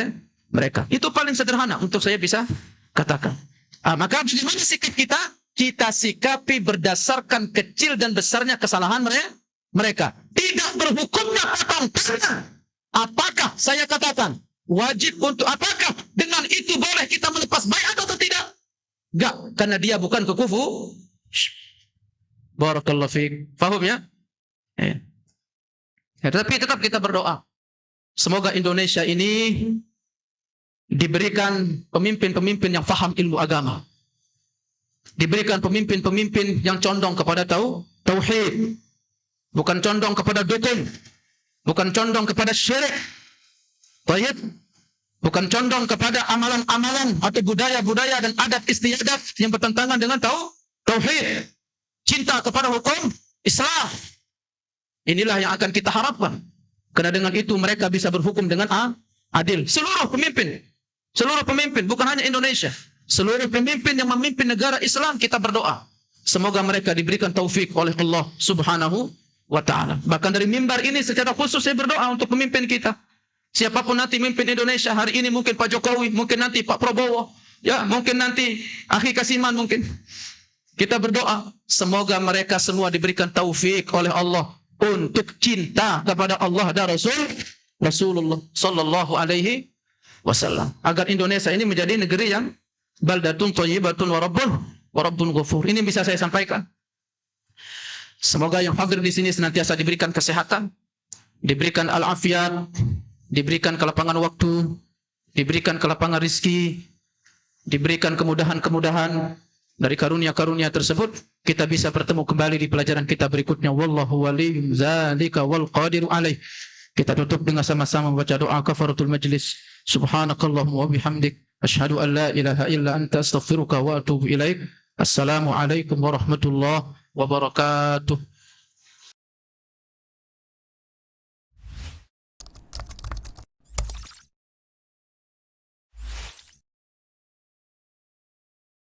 mereka. Itu paling sederhana untuk saya bisa katakan. Maka bagaimana sikap kita? Kita sikapi berdasarkan kecil dan besarnya kesalahan mereka. Tidak berhukumnya patang. Apakah saya katakan wajib untuk apakah dengan itu boleh kita melepas baiat atau tidak? Enggak, karena dia bukan kekufu. Barakallahu fiik. Faham ya? Tapi tetap kita berdoa. Semoga Indonesia ini diberikan pemimpin-pemimpin yang faham ilmu agama. Diberikan pemimpin-pemimpin yang condong kepada tauhid. Bukan condong kepada dukun. Bukan condong kepada syirik. Baik. Bukan condong kepada amalan-amalan atau budaya-budaya dan adat istiadat yang bertentangan dengan tauhid. Cinta kepada hukum Islam. Inilah yang akan kita harapkan. Karena dengan itu mereka bisa berhukum dengan adil. Seluruh pemimpin, bukan hanya Indonesia. Seluruh pemimpin yang memimpin negara Islam kita berdoa. Semoga mereka diberikan taufik oleh Allah Subhanahu wa ta'ala. Bahkan dari mimbar ini secara khusus saya berdoa untuk pemimpin kita. Siapapun nanti memimpin Indonesia, hari ini mungkin Pak Jokowi, mungkin nanti Pak Prabowo, ya mungkin nanti Akhi Kasiman mungkin. Kita berdoa, semoga mereka semua diberikan taufik oleh Allah untuk cinta kepada Allah dan Rasulullah sallallahu alaihi wasallam. Agar Indonesia ini menjadi negeri yang baldatun thayyibatun wa rabbun ghafur. Ini bisa saya sampaikan. Semoga yang hadir di sini senantiasa diberikan kesehatan, diberikan al-afiat, diberikan kelapangan waktu, diberikan kelapangan rizki, diberikan kemudahan-kemudahan dari karunia-karunia tersebut. Kita bisa bertemu kembali di pelajaran kita berikutnya. Wallahu waliyyu dzalika wal qadiru alaih. Kita tutup dengan sama-sama membaca doa kafaratul majlis. Subhanakallahumma wa bihamdik, asyhadu an la ilaha illa anta astaghfiruka wa atubu ilaik. Assalamualaikum warahmatullahi wabarakatuh.